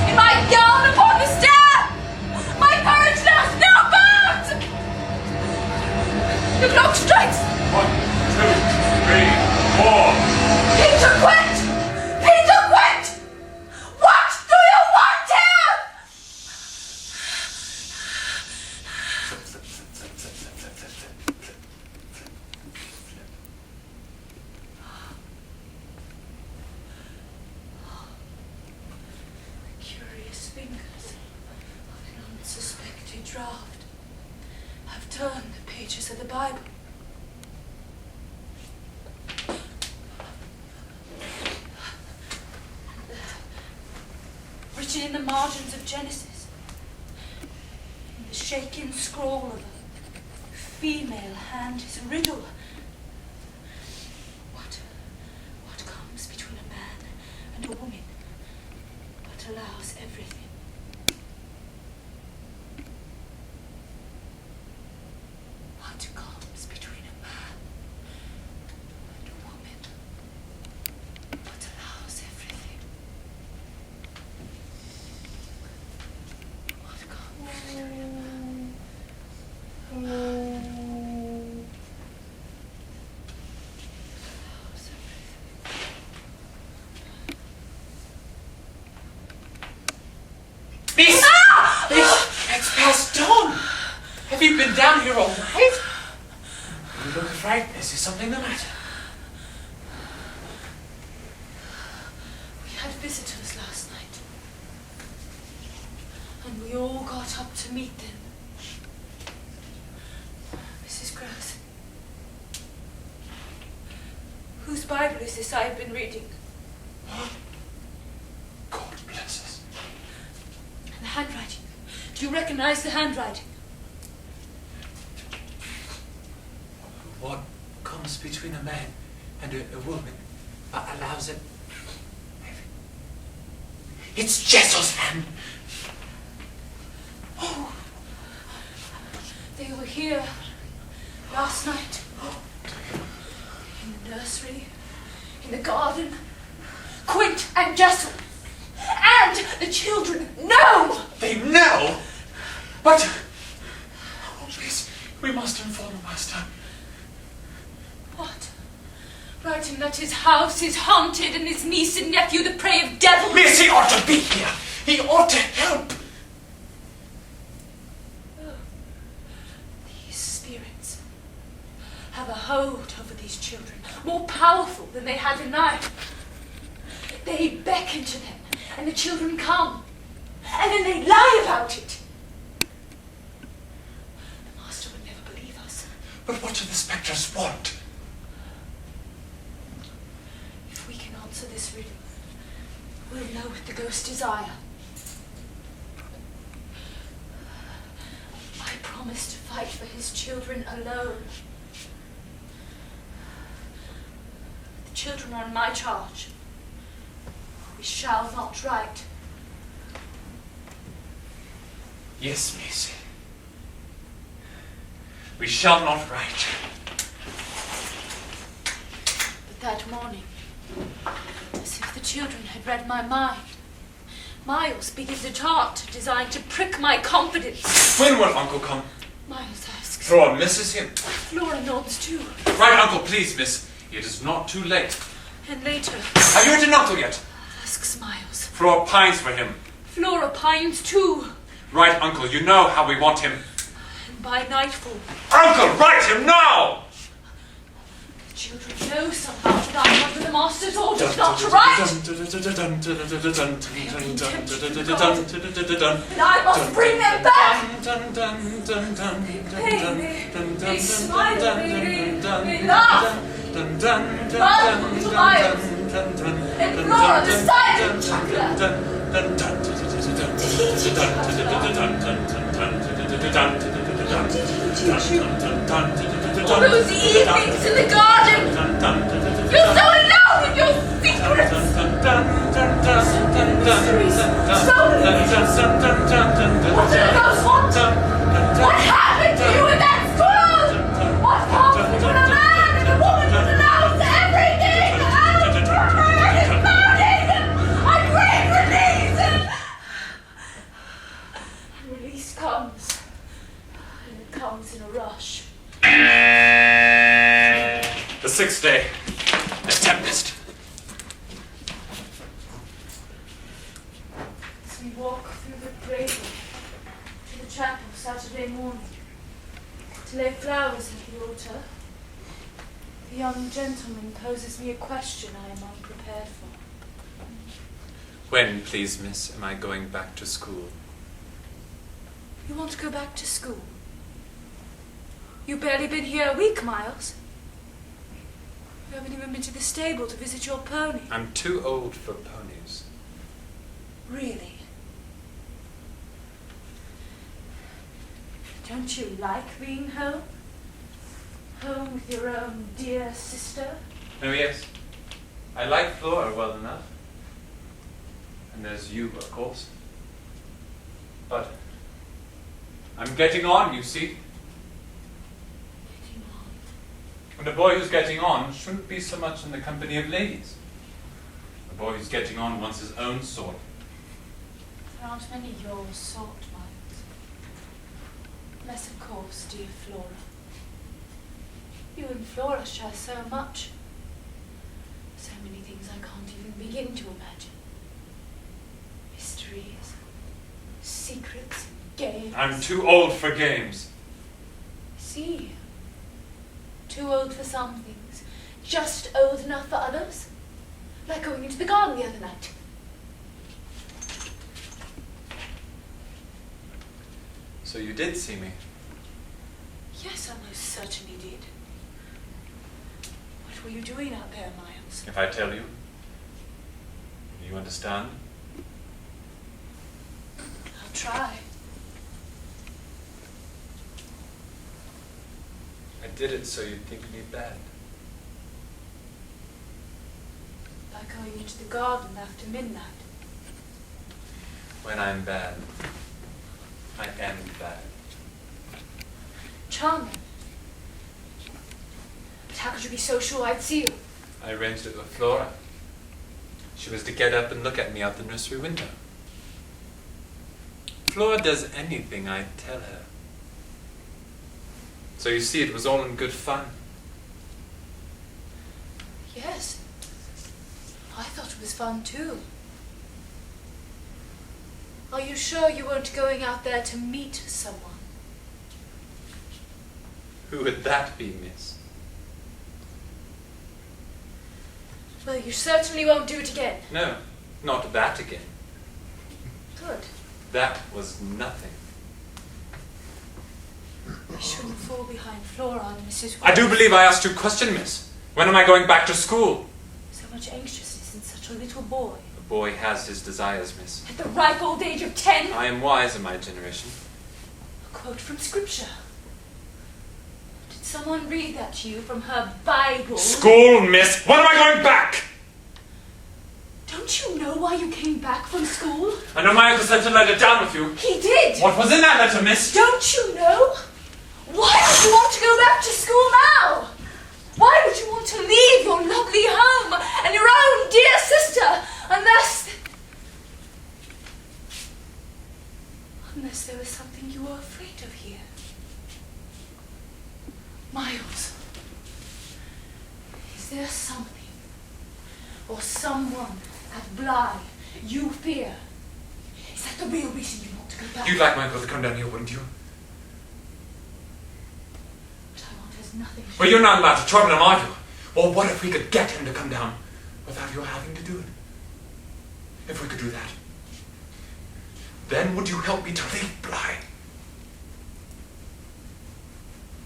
in my gown upon the stair? My courage knows no bounds. The clock strikes! 1, 2, 3, 4. Peter Quint! Peter Quint! What do you want here? The curious fingers of an unsuspected draft have turned the pages of the Bible. Written in the margins of Genesis, in the shaken scroll of a female hand is a riddle. What comes between a man and a woman? What allows everything? What comes between a man and a woman? What allows everything? What comes between a man? Allows everything. Miss! Miss! It's past dawn! Have you been down here all night? You look afraid. Is there something the matter? We had visitors last night, and we all got up to meet them. Mrs. Gross, whose Bible is this I have been reading? God bless us. And the handwriting. Do you recognize the handwriting? What comes between a man and a woman allows it? It's Jessal's hand. Oh, they were here last night. In the nursery, in the garden. Quint and Jessal. And the children know! They know? But... Oh, please, we must inform Master. What? Writing that his house is haunted and his niece and nephew the prey of devils. Miss, he ought to be here. He ought to help. These spirits have a hold over these children, more powerful than they had in life. They beckon to them, and the children come, and then they lie about it. The Master would never believe us. But what do the spectres want? If we can answer this riddle, we'll know what the ghosts desire. I promise to fight for his children alone. The children are in my charge. We shall not write. Yes, Miss. We shall not write. But that morning, as if the children had read my mind, Miles begins a taunt designed to prick my confidence. When will Uncle come? Miles asks. Flora misses him. Flora nods too. Right, Uncle, please, miss. It is not too late. And later, Have you written Uncle yet? asks Miles. Flora pines for him. Flora pines too. Right, Uncle, you know how we want him. And by nightfall, Uncle, write him now! the children know somehow that I am under the Master's orders not to write. And I must bring them back. They smile, they laugh. Run to Miles. And Flora, the silent chuckler. All those evenings in the garden. You're so alone with your secrets. Mysteries. What do those want? What happened to you in that school? What comes between a man and a woman that allows everything? I'm burning. I crave release. And release comes. And it comes in a rush. 6th day. A tempest. As we walk through the graveyard to the chapel Saturday morning to lay flowers at the altar, the young gentleman poses me a question I am unprepared for. When, please, miss, am I going back to school? You want to go back to school? You've barely been here a week, Miles. You haven't even been to the stable to visit your pony. I'm too old for ponies. Really? Don't you like being home? Home with your own dear sister? Oh, yes. I like Flora well enough. And there's you, of course. But I'm getting on, you see. Getting on. And a boy who's getting on shouldn't be so much in the company of ladies. A boy who's getting on wants his own sort. There aren't many your sort, Miles. Unless, of course, dear Flora. You and Flora share so much. So many things I can't even begin to imagine. Mysteries, secrets, games. I'm too old for games. See? Too old for some things, just old enough for others. Like going into the garden the other night. So you did see me. Yes, I most certainly did. What were you doing out there, Miles? If I tell you, do you understand? I'll try. I did it so you'd think me bad. By going into the garden after midnight. When I'm bad, I am bad. Charming. But how could you be so sure I'd see you? I arranged it with Flora. She was to get up and look at me out the nursery window. Flora does anything I tell her. So you see, it was all in good fun. Yes. I thought it was fun too. Are you sure you weren't going out there to meet someone? Who would that be, miss? Well, you certainly won't do it again. No, not that again. Good. That was nothing. I shouldn't fall behind Flora and Mrs. I do believe I asked you a question, miss. When am I going back to school? So much anxiousness in such a little boy. The boy has his desires, miss. At the ripe old age of 10. I am wise in my generation. A quote from Scripture. Did someone read that to you from her Bible? School, miss! When am I going back? Don't you know why you came back from school? I know my uncle sent a letter down with you. He did! What was in that letter, miss? Don't you know? Why would you want to go back to school now? Why would you want to leave your lovely home and your own dear sister unless there was something you were afraid of here? Miles, is there something or someone at Bly you fear? Is that the real reason you want to go back? You'd like my uncle to come down here, wouldn't you? What I want has nothing to do. Well, you're not allowed to trouble him, are you? Or what if we could get him to come down without your having to do it? If we could do that, then would you help me to leave Bly?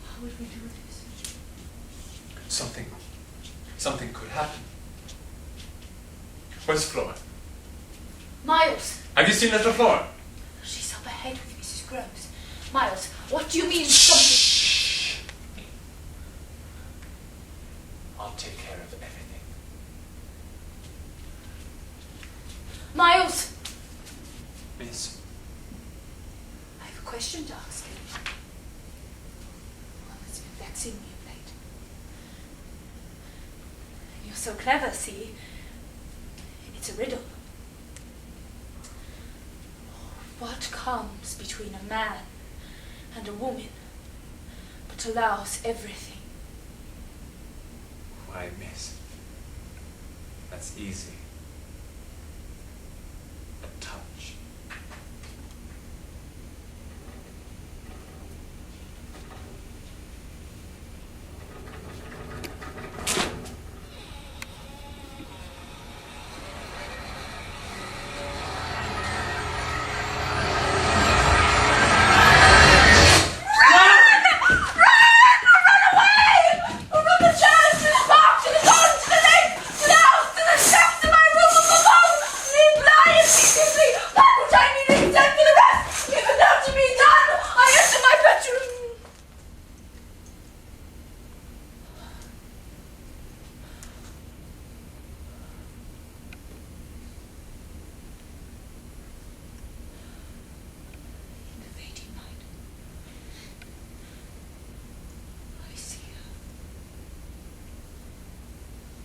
How would we do this? Something could happen. Where's Flora? Miles! Have you seen little Flora? She's up ahead with Mrs. Groves. Miles, what do you mean something? Shh! I'll take care of everything. Miles! Miss? I have a question to ask you. One that's been vexing me of late. You're so clever, see? It's a riddle. What comes between a man and a woman but allows everything? Quiet, miss. That's easy. A touch.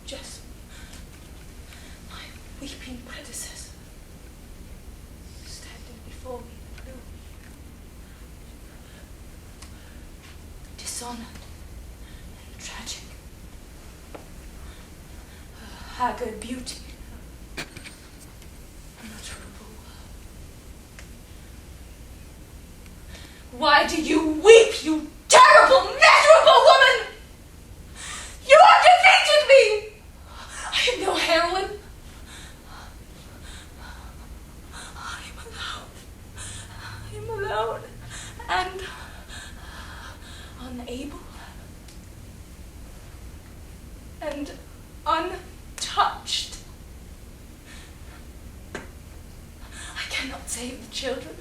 Jessal, my weeping predecessor, standing before me in the gloom, dishonored and tragic, her haggard beauty, unutterable. Why do you weep, you terrible, miserable woman? You have defeated me! I am no heroine. I am alone and unable and untouched. I cannot save the children.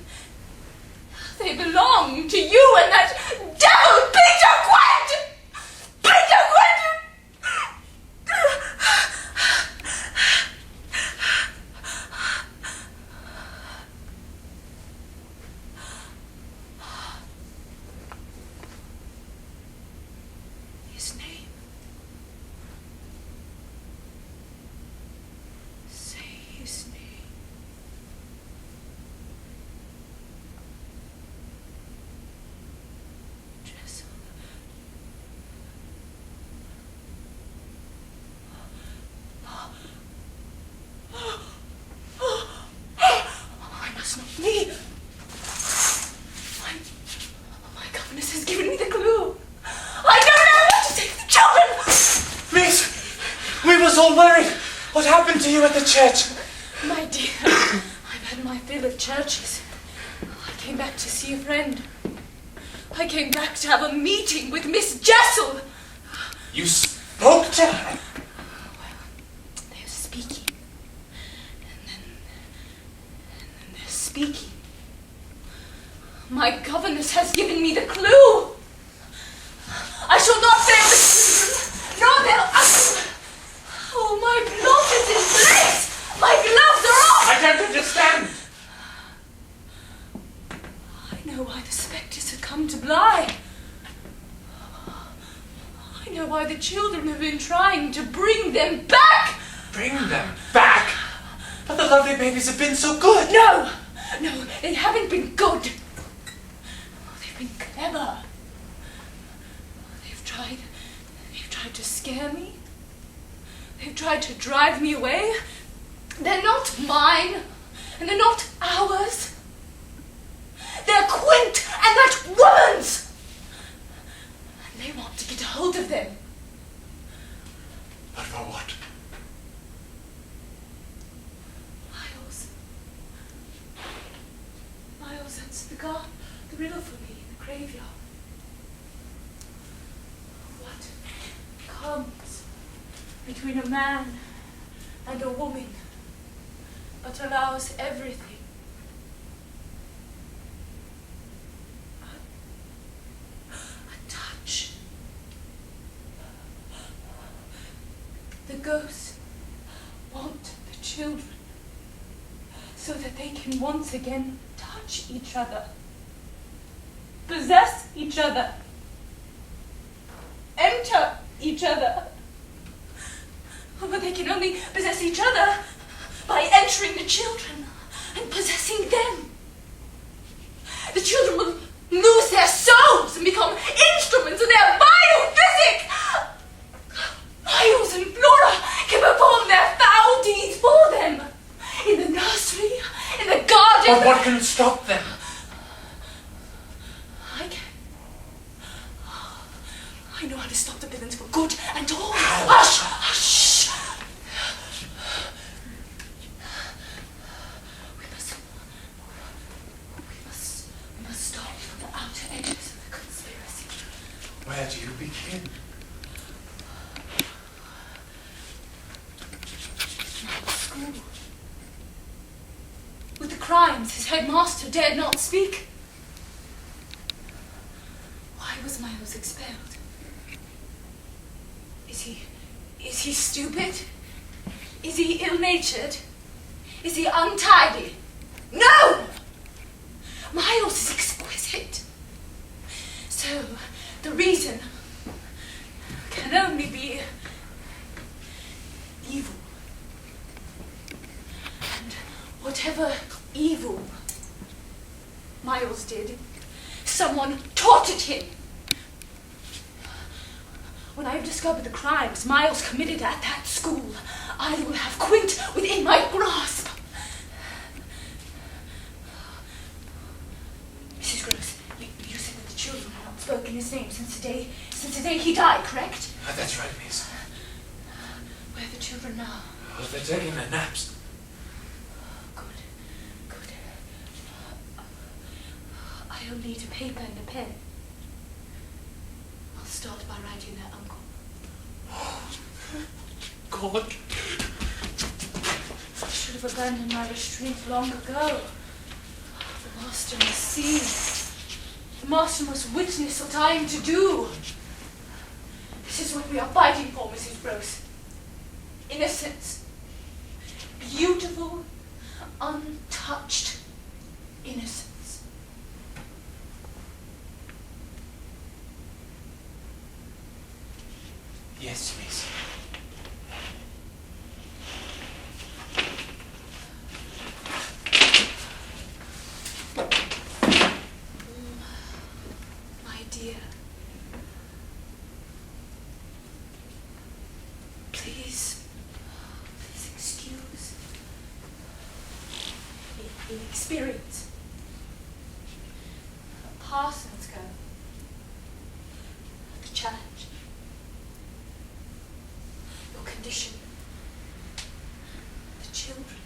They belong to you and that devil Peter Quint! Peter Quint! His name. Say his name. Jessal. I must not leave. My governess has given me the clue. I don't know how to take the children. Miss, we was all worried. What happened to you at the church? My dear, I've had my fill of churches. I came back to see a friend. I came back to have a meeting with Miss Jessal. You spoke to her? Well, they're speaking. And then they're speaking. My governess has given me the clue. I shall not fail the children, nor their uncle. Oh, my glove is in place. My gloves are off. I don't understand. I know why the spectres have come to Bly. I know why the children have been trying to bring them back. Bring them back? But the lovely babies have been so good. No, they haven't been good. They've been clever. They've tried to scare me. They've tried to drive me away. They're not mine, and they're not ours. They're Quint and that woman's. And they want to get a hold of them. But for what? Miles answered the riddle for me in the graveyard. What comes between a man and a woman but allows everything? A touch. The ghosts want the children so that they can once again touch each other, possess each other, enter each other. But they can only possess each other by entering the children and possessing them. The children will lose their souls and become instruments of their vile physic. Vile I know how to stop the villains for good and all. Hush! Hush! We must start from the outer edges of the conspiracy. Where do you begin? School. With the crimes his headmaster dared not speak. Why was Miles expelled? Is he stupid? Is he ill-natured? Is he untidy? No! Miles is exquisite. So, the reason can only be evil. And whatever evil Miles did, someone taught it him. When I have discovered the crimes Miles committed at that school, I will have Quint within my grasp. Mrs. Gross, you said that the children had not spoken his name since the day he died, correct? That's right, miss. Where are the children now? Oh, they're taking their naps. Good. I'll need a paper and a pen. I'll start by writing their uncle. God. I should have abandoned my restraint long ago. The master must see. The master must witness what I am to do. This is what we are fighting for, Mrs. Gross. Innocence. Beautiful, untouched innocence. Yes, miss. My dear, please excuse inexperience. Parsons go. The challenge. Your condition. The children.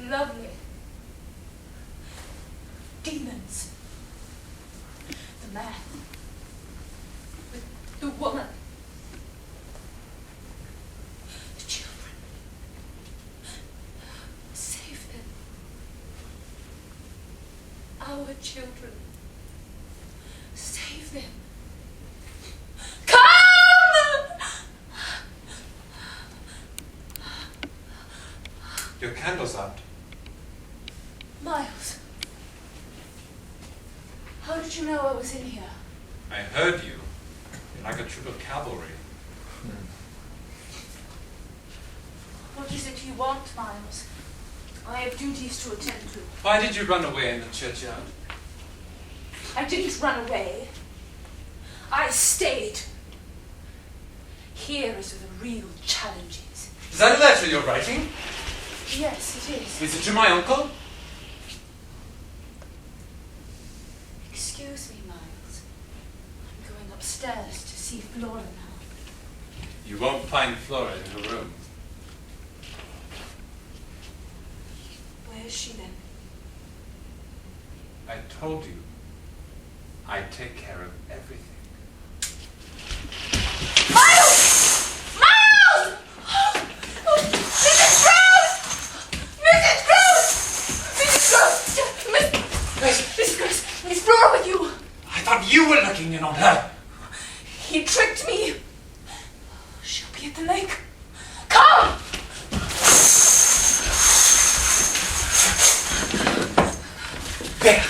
Lovely. Demons. The man. The woman. The children. Save them. Our children. Save them. Come! Your candle's out. Miles. How did you know I was in here? I heard you. Like a troop of cavalry. What is it you want, Miles? I have duties to attend to. Why did you run away in the churchyard? I didn't run away. I stayed. Here is where the real challenge is. Is that a letter you're writing? Yes, it is. Is it to my uncle? Excuse me, Miles. I'm going upstairs to see Flora now. You won't find Flora in her room. Where is she then? I told you. I take care of everything. Miles! Miles! Oh, Mrs. Gross! Mrs. Gross! Mrs. Gross! Mrs. Gross, is Flora with you? I thought you were looking in on her. He tricked me. She'll be at the lake. Come!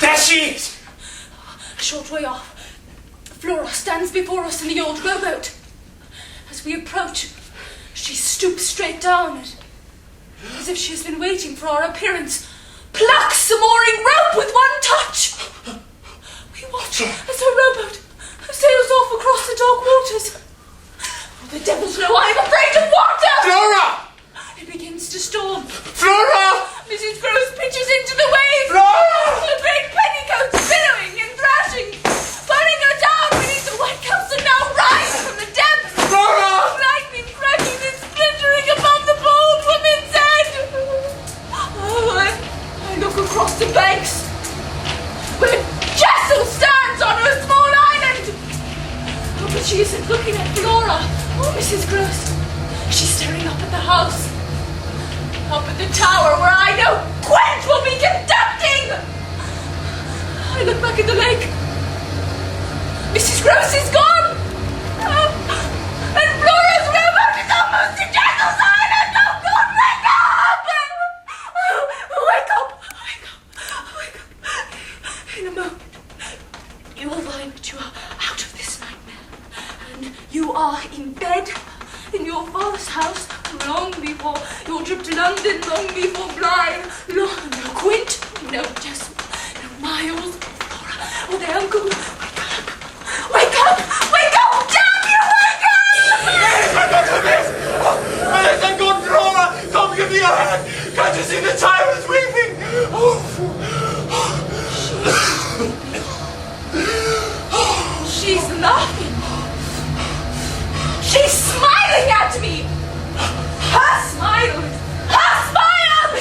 There she is! A short way off, Flora stands before us in the old rowboat. As we approach, she stoops straight down, as if she has been waiting for our appearance, plucks the mooring rope with one touch. We watch as her rowboat sails off across the dark waters. Oh, the devils know I am afraid of water! Flora! It begins to storm. Flora! Mrs. Gross pitches into the waves. Flora! The great petticoats billowing and thrashing. the tower where I know Quint will be conducting! I look back at the lake. Mrs. Gross is gone! And Flora's rowboat is almost to Jessal's Island! Oh God, wake up! Wake up! Wake up! Wake up! In a moment, you will find that you are out of this nightmare. And you are in bed in your father's house long before your trip to London, long before Blythe. No Quint, no Jessal, no Miles, Flora, or their uncle. Wake up! Wake up! Damn you, wake up! Miss, I've got Flora! Come give me a hand! Can't you see the child is weeping? She's laughing. She's smiling at me. Her smile! Her smile!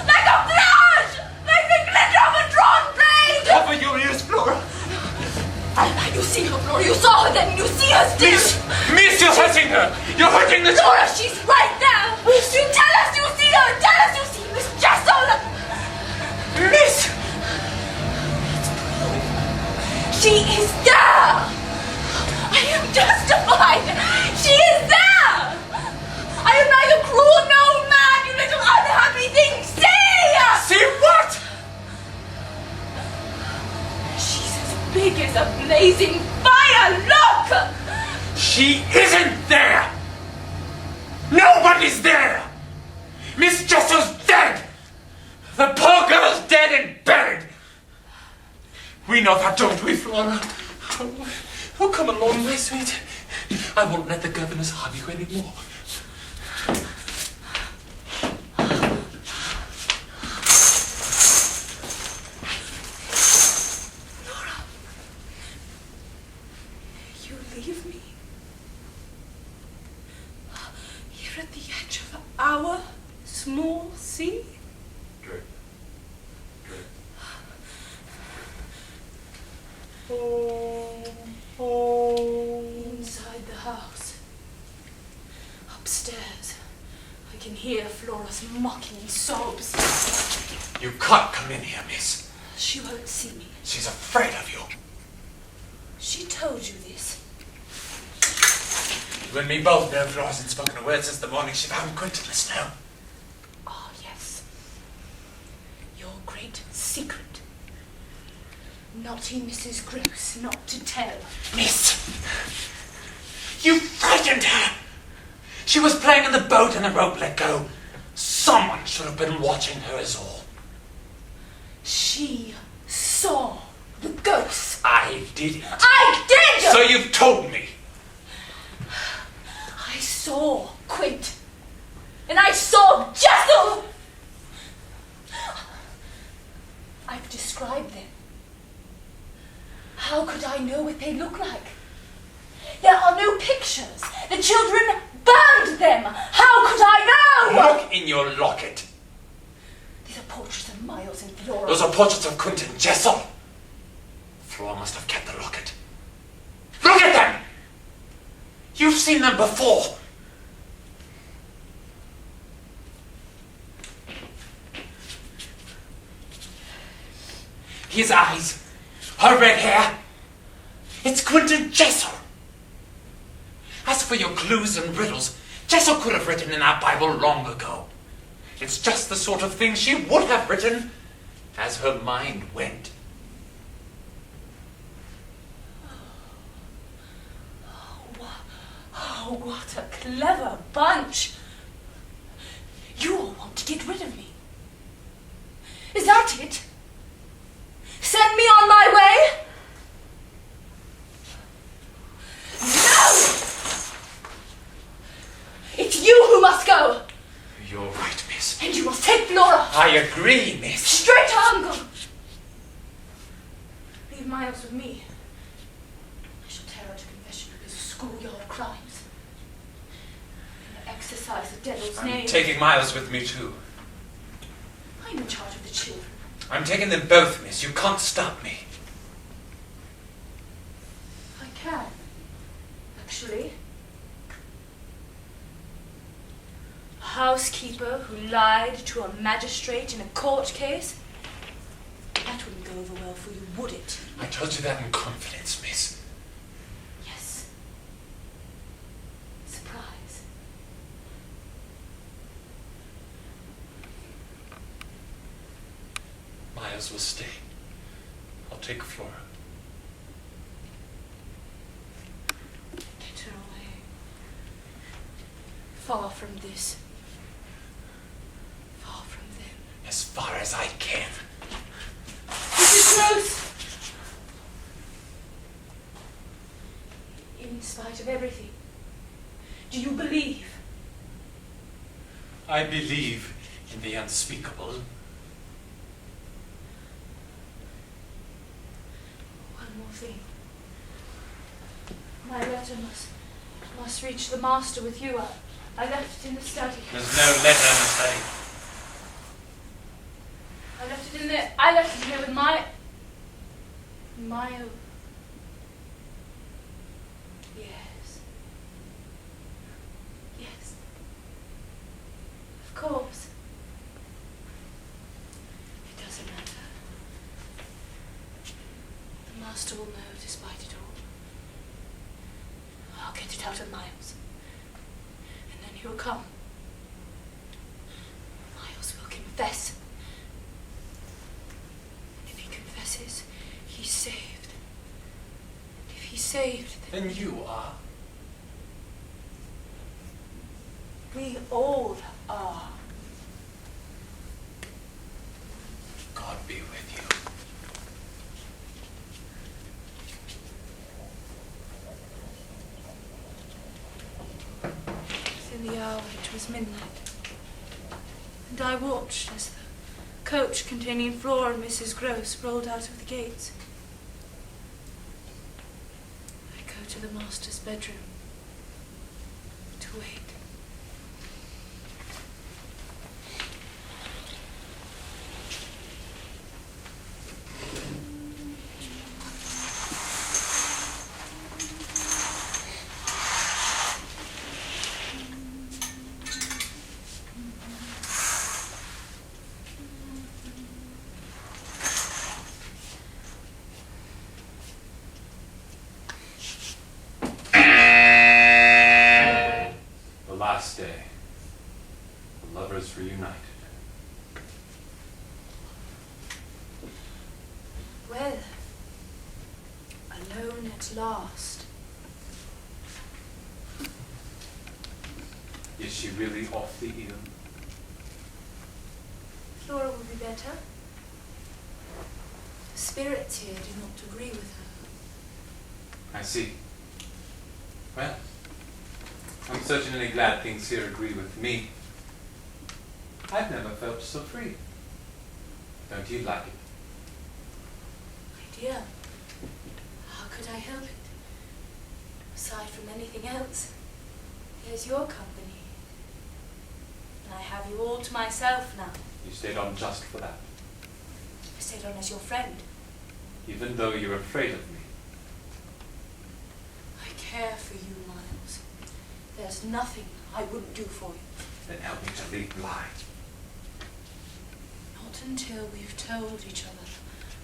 Like a flash! Like the glitter of a drawn blade! Cover your ears, Flora! You see her, Flora. You saw her then. You see her still. Miss, you're hurting her. You're hurting the Flora, she's right there. You tell us you see her. Tell us you see Miss Jessal. Miss! She is there. I am justified. She is there. I am neither cruel nor mad, you little unhappy thing. See! See what? She's as big as a blazing fire. Look! She isn't there! Nobody's there! Miss Jessal's dead! The poor girl's dead in bed! We know that, don't we, Flora? Oh, come along, my sweet. I won't let the governess harm you anymore. Flora, you leave me here at the edge of our small sea? Drip. Drip. Inside the house. Upstairs. I can hear Flora's mocking sobs. You can't come in here, miss. She won't see me. She's afraid of you. She told you this. You and me both know Flora hasn't spoken a word since the morning she found Quint in the snow. Ah, yes. Your great secret. Naughty Mrs. Gross not to tell. Miss! You frightened her! She was playing in the boat and the rope let go. Someone should have been watching her is all. She saw the ghost. I didn't. I did! So you've told me. I saw Quint. And I saw Jessal! I've described them. How could I know what they look like? There are no pictures. The children burned them. How could I know? Look in your locket. These are portraits of Miles and Flora. Those are portraits of Quint and Jessal. Flora must have kept the locket. Look at them! You've seen them before. His eyes, her red hair. It's Quint and Jessal. As for your clues and riddles, Jessal could have written in our Bible long ago. It's just the sort of thing she would have written as her mind went. Oh, what a clever bunch. You all want to get rid of me. Is that it? Send me on my way? No! It's you who must go. You're right, miss. And you must take Flora. I agree, miss. Straight to Uncle. Leave Miles with me. I shall tear her to confession because of schoolyard crimes. And exercise the devil's name. I'm taking Miles with me, too. I'm in charge of the children. I'm taking them both, miss. You can't stop me. I can. Actually. How housekeeper who lied to a magistrate in a court case? That wouldn't go over well for you, would it? I told you that in confidence, miss. Yes. Surprise. Miles will stay. I'll take Flora. Get her away. Far from this. Far from them. As far as I can. Mrs. Gross! In spite of everything, do you believe? I believe in the unspeakable. One more thing. My letter must reach the master with you. I left it in the study. There's no letter in the study. I left it in there. I left it here with my own. Yes. Yes. Of course. It doesn't matter. The master will know despite it all. I'll get it out of Miles. And then he'll come. Miles will confess. He's saved. If he's saved, Then you are. we all are. God be with you. Within the hour it was midnight, and I watched as the coach containing Flora and Mrs. Gross rolled out of the gates. I go to the master's bedroom to wait. Last day, the lovers reunited. Well, alone at last. Is she really off the eel? Flora will be better. The spirits here do not agree with her. I see. Well, I'm certainly glad things here agree with me. I've never felt so free. Don't you like it? My dear, how could I help it? Aside from anything else, there's your company. And I have you all to myself now. You stayed on just for that, I stayed on as your friend. even though you're afraid of me. I care for you, Miles. There's nothing I wouldn't do for you. Then help me to leave Bly. Not until we've told each other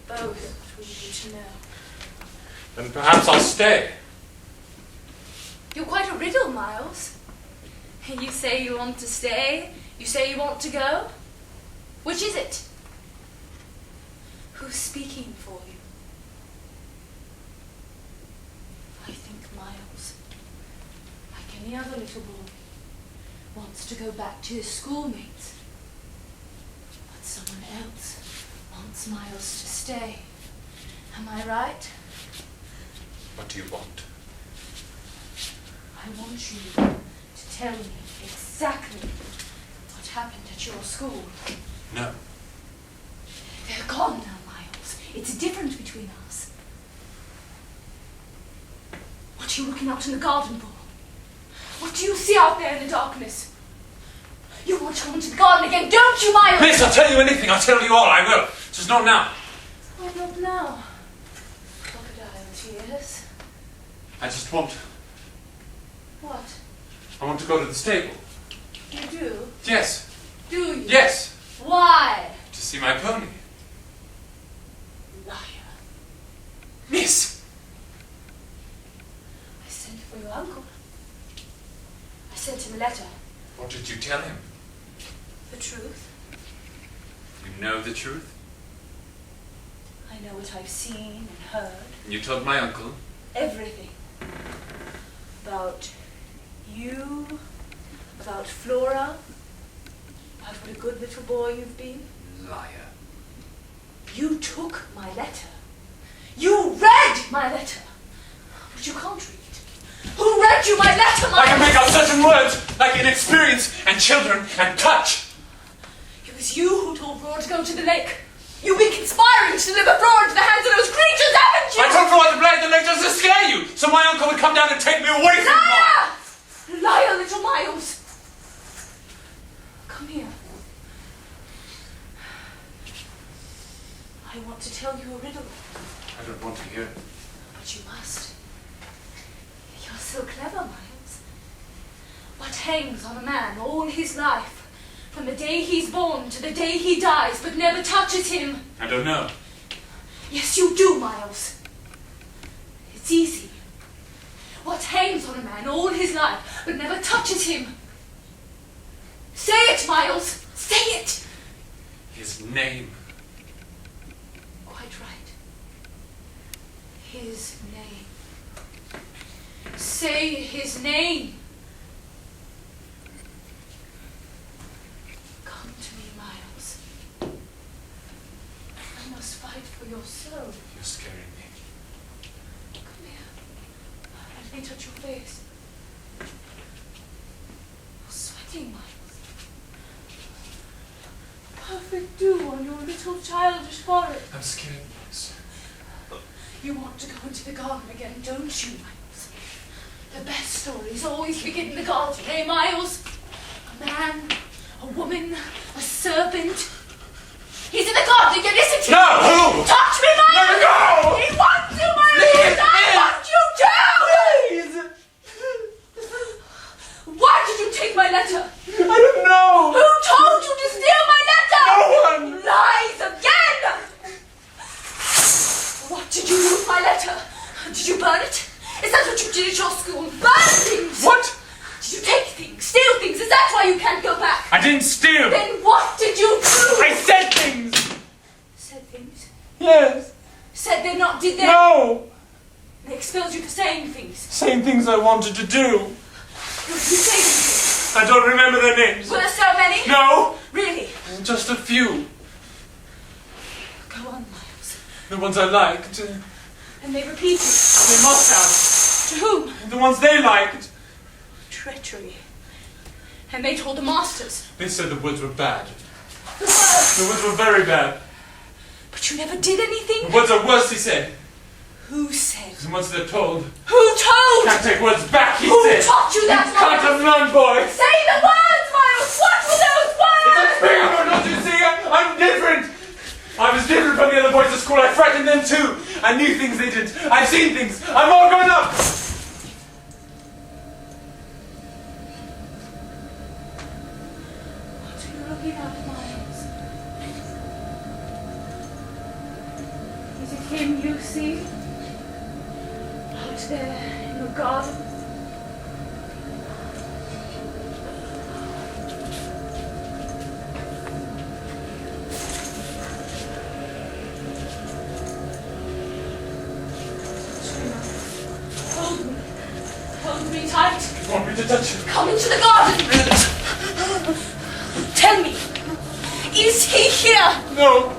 both what we need to know. Then perhaps I'll stay. You're quite a riddle, Miles. You say you want to stay. You say you want to go. Which is it? Who's speaking for you? I think Miles, like any other little boy, wants to go back to his schoolmates. But someone else wants Miles to stay. Am I right? What do you want? I want you to tell me exactly what happened at your school. No. They're gone now, Miles. It's different between us. What are you looking out in the garden for? What do you see out there in the darkness? You want to go into the garden again, don't you, Miles? Miss, I'll tell you anything. I'll tell you all. I will. Just not now. Why not now? Crocodile tears. I just want... What? I want to go to the stable. You do? Yes. Do you? Yes. Why? To see my pony. Liar. Miss! I sent for your uncle. I sent him a letter. What did you tell him? The truth. You know the truth? I know what I've seen and heard. And you told my uncle? Everything. About you, about Flora, about what a good little boy you've been. Liar. You took my letter. You read my letter. But you can't read. Who read you my letter, I can make out certain words, like inexperience and children and touch. It was you who told Flora to go to the lake. You've been conspiring to deliver Flora into the hands of those creatures, haven't you? I told Flora to play the lake just to scare you, so my uncle would come down and take me away from Liar! Liar, little Miles. Come here. I want to tell you a riddle. I don't want to hear it. But you must. You're so clever, Miles. What hangs on a man all his life, from the day he's born to the day he dies, but never touches him? I don't know. Yes, you do, Miles. It's easy. What hangs on a man all his life, but never touches him? Say it, Miles. Say it. His name. Quite right. His name. Say his name. Come to me, Miles. I must fight for your soul. You're scaring me. Come here. Let me touch your face. You're sweating, Miles. Perfect dew on your little childish forehead. I'm scared, Miss. You want to go into the garden again, don't you, Miles? The best stories always begin in the garden, eh, Miles? A man, a woman, a serpent. He's in the garden again, isn't he? No! Who? Touch me, Miles! Let me go! He wants you, Miles! Please, I please. want you to! Please! Why did you take my letter? I don't know! Who told you to steal my letter? No one! Lies again! What did you do with my letter? Did you burn it? Is that what you did at your school? Burn things? What? Did you take things? Steal things? Is that why you can't go back? I didn't steal! Then what did you do? I said things! Said things? Yes! Said they're not, did they? No! They expelled you for saying things. Saying things I wanted to do. What did you say things? I don't remember their names. Were there so many? No! Really? Just a few. Go on, Miles. The ones I liked. And they repeated. They must To whom? have. The ones they liked. Treachery. And they told the masters. They said the woods were bad. The worst. The woods were very bad. But you never did anything? The woods are worse, he said. Who said? And once they're told, Who told? can't take words back, he Who said. taught you that, Can't Miles? have none, boy. Say the words, Miles! What were those words? It's unfair, don't you see? I'm different. I was different from the other boys at school. I frightened them too. I knew things they didn't. I've seen things. I'm all grown up. What are you looking at, Miles? Is it him you see? Out there in the garden? Hold me tight. You want me to touch you? Come into the garden. Tell me, is he here? No.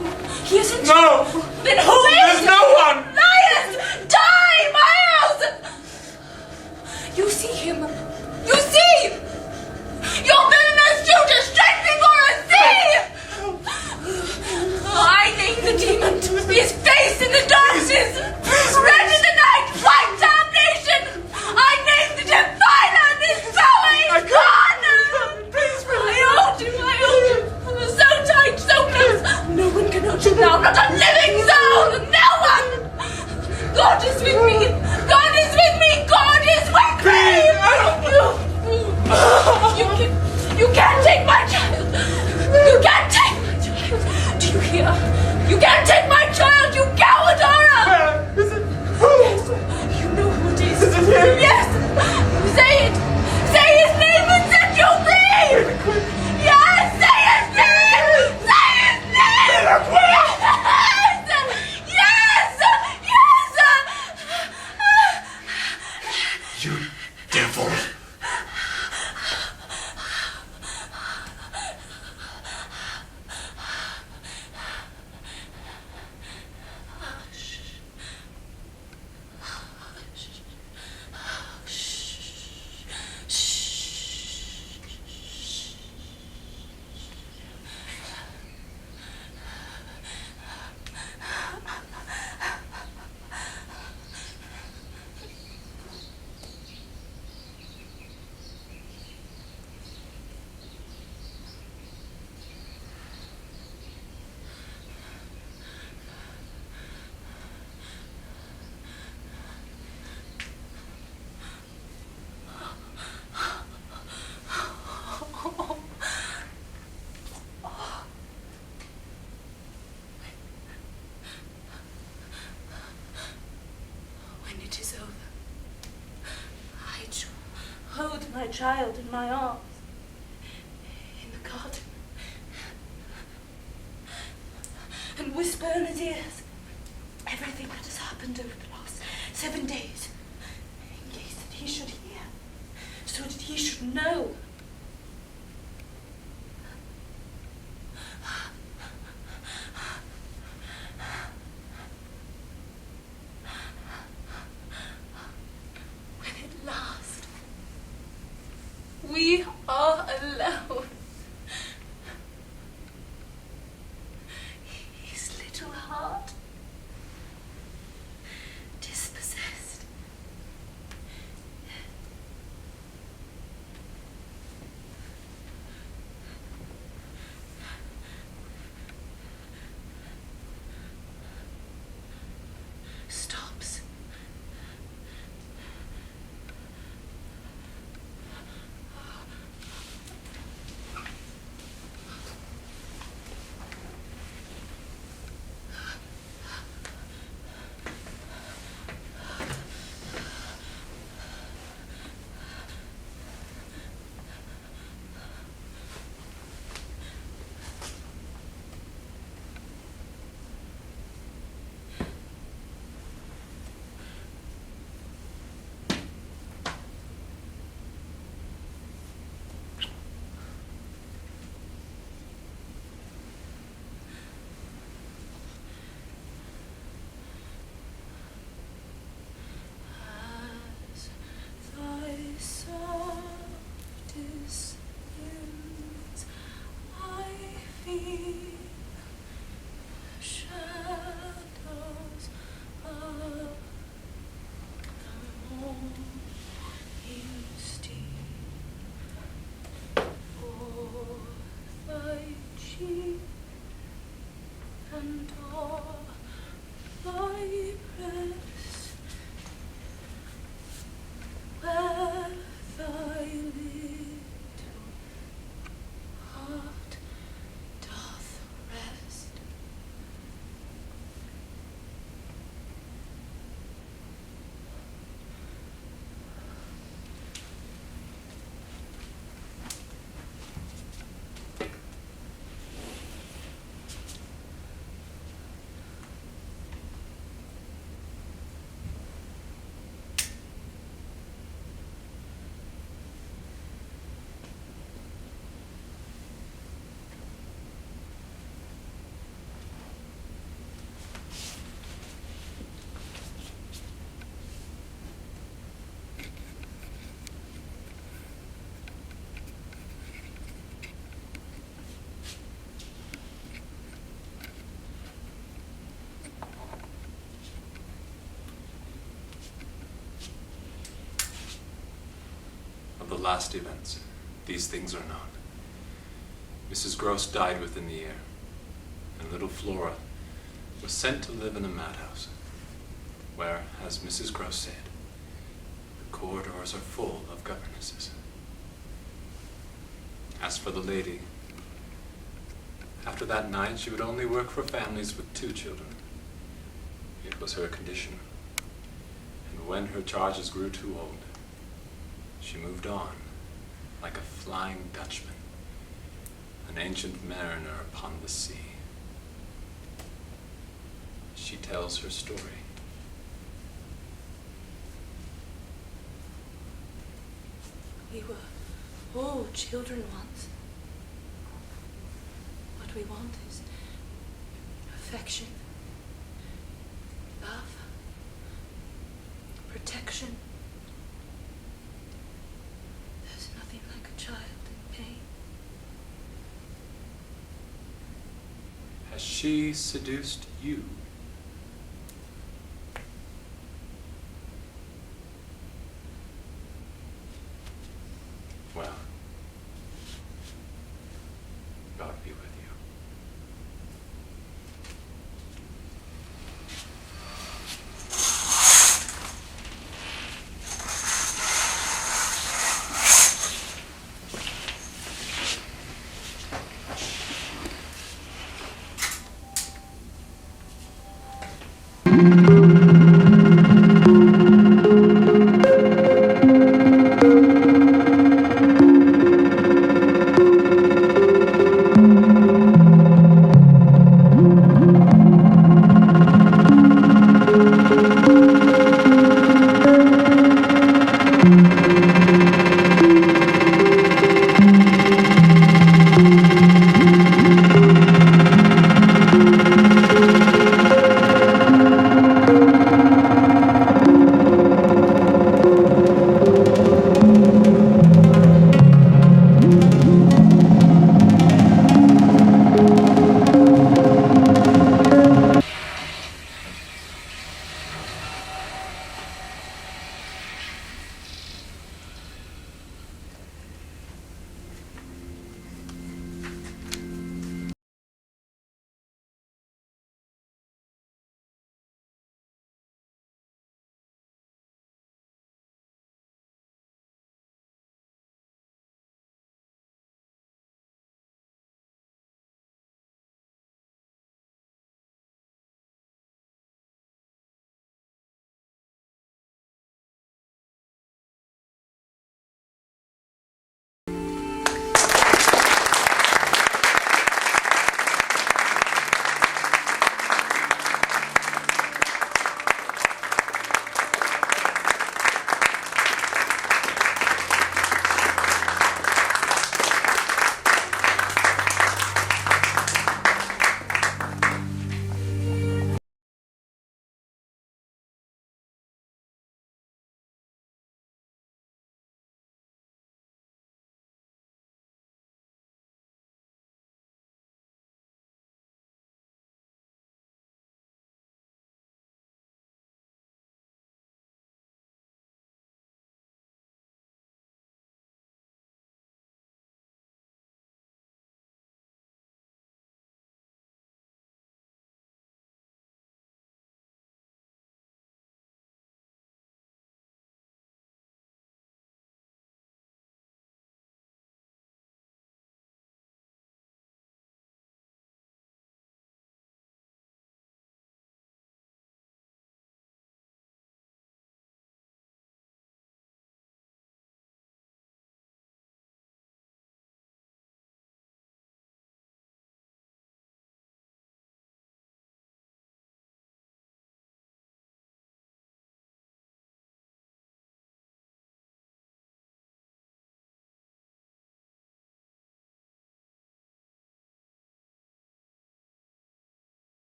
He isn't? No. Then who is? There's no one. Liars! Die, Miles! You see him? You see? Your villainous future straight before us! See! I name the demon. His face in the darkness. Red in the night. White damnation. I name the defiler. This power is gone. Please, I hold him. So tight, so close. No one can hold you now. Not a living soul. No one. You devil! Hold my child in my arms in the garden and whisper in his ears everything that has happened over the last 7 days, in case that he should hear, so that he should know. We are alone. His little heart dispossessed. Stops. And all thy breast, where thy little heart doth rest. Of the last events, these things are known. Mrs. Gross died within the year, and little Flora was sent to live in a madhouse, where, as Mrs. Gross said, the corridors are full of governesses. As for the lady, after that night she would only work for families with 2 children. It was her condition, and when her charges grew too old, she moved on, like a flying Dutchman, an ancient mariner upon the sea. She tells her story. We were all children once. What we want is affection, love, protection. There's nothing like a child in pain. Has she seduced you? Well, God be with you.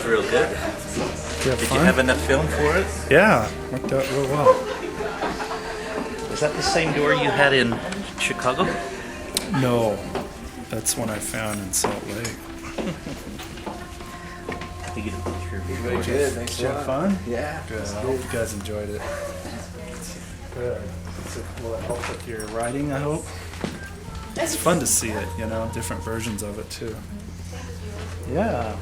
Real good. have Did fun? you have enough film for it? Yeah, worked out real well. Is that the same door you had in Chicago? No, that's one I found in Salt Lake. I think you did a picture of your Very door. good. Thanks Did you a have lot. fun? Yeah. Good. I hope you guys enjoyed it. Good. Will it help with your writing, I hope? It's fun to see it, you know, different versions of it too. Yeah.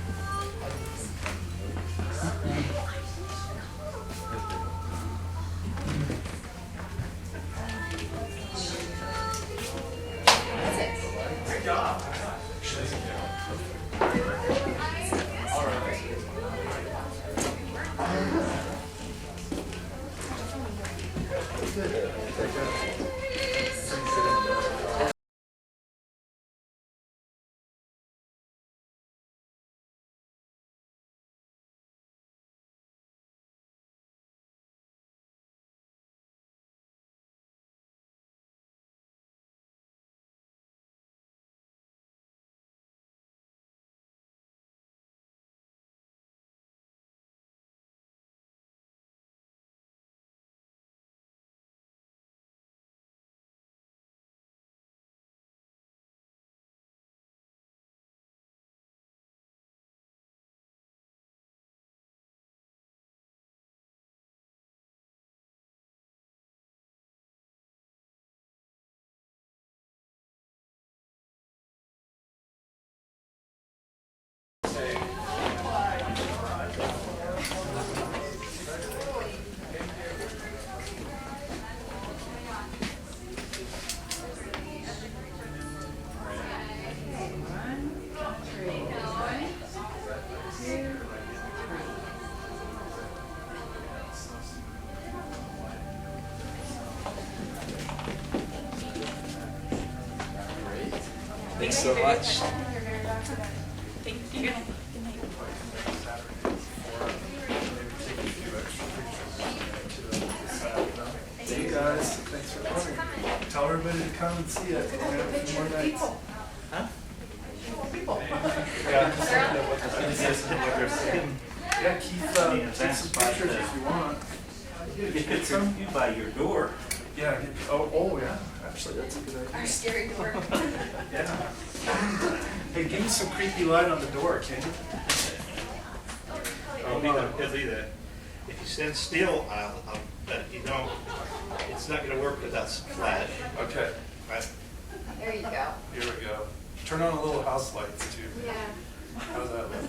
Thanks so much. Thank you. Hey guys, thanks for coming. Tell everybody to come and see it. We're gonna have a few more nights. Huh? Yeah, keep some pictures if you want. You get some you by your door. Yeah, oh yeah, actually that's a good idea. Our scary door. Yeah. Hey, give me some creepy light on the door, can you? It'll be the, if you stand still, I'll bet you don't, it's not gonna work without some flash. Okay, Right? There you go. here we go. Turn on a little house lights too. Yeah. How's that look?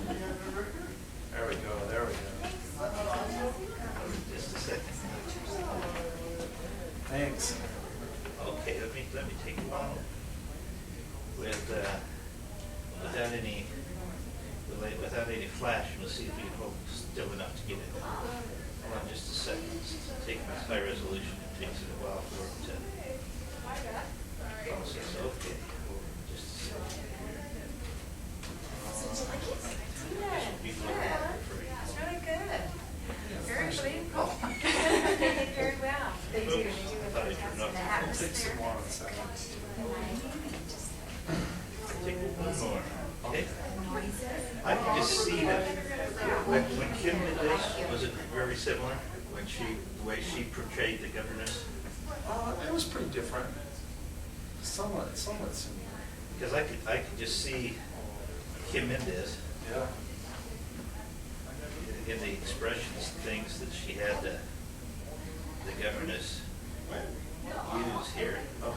There we go, there we go. Just a second. Thanks. Okay, let me take one without any flash. We'll see if we can hold still enough to get it. Hold on just a second. Take this high resolution. It takes it a while for it to process. Okay. Just a second. This will be for you. That's really good. Very believable. Very well. They do. They do. I thought I'd turn up. Take some more on the side. Take one more. Okay. I can just see that when Kim did this, was it very similar when the way she portrayed the governess? It was pretty different. Somewhat similar. Because I could just see Kim in this, Yeah. in the expressions, things that she had the governess use here. Uh-huh.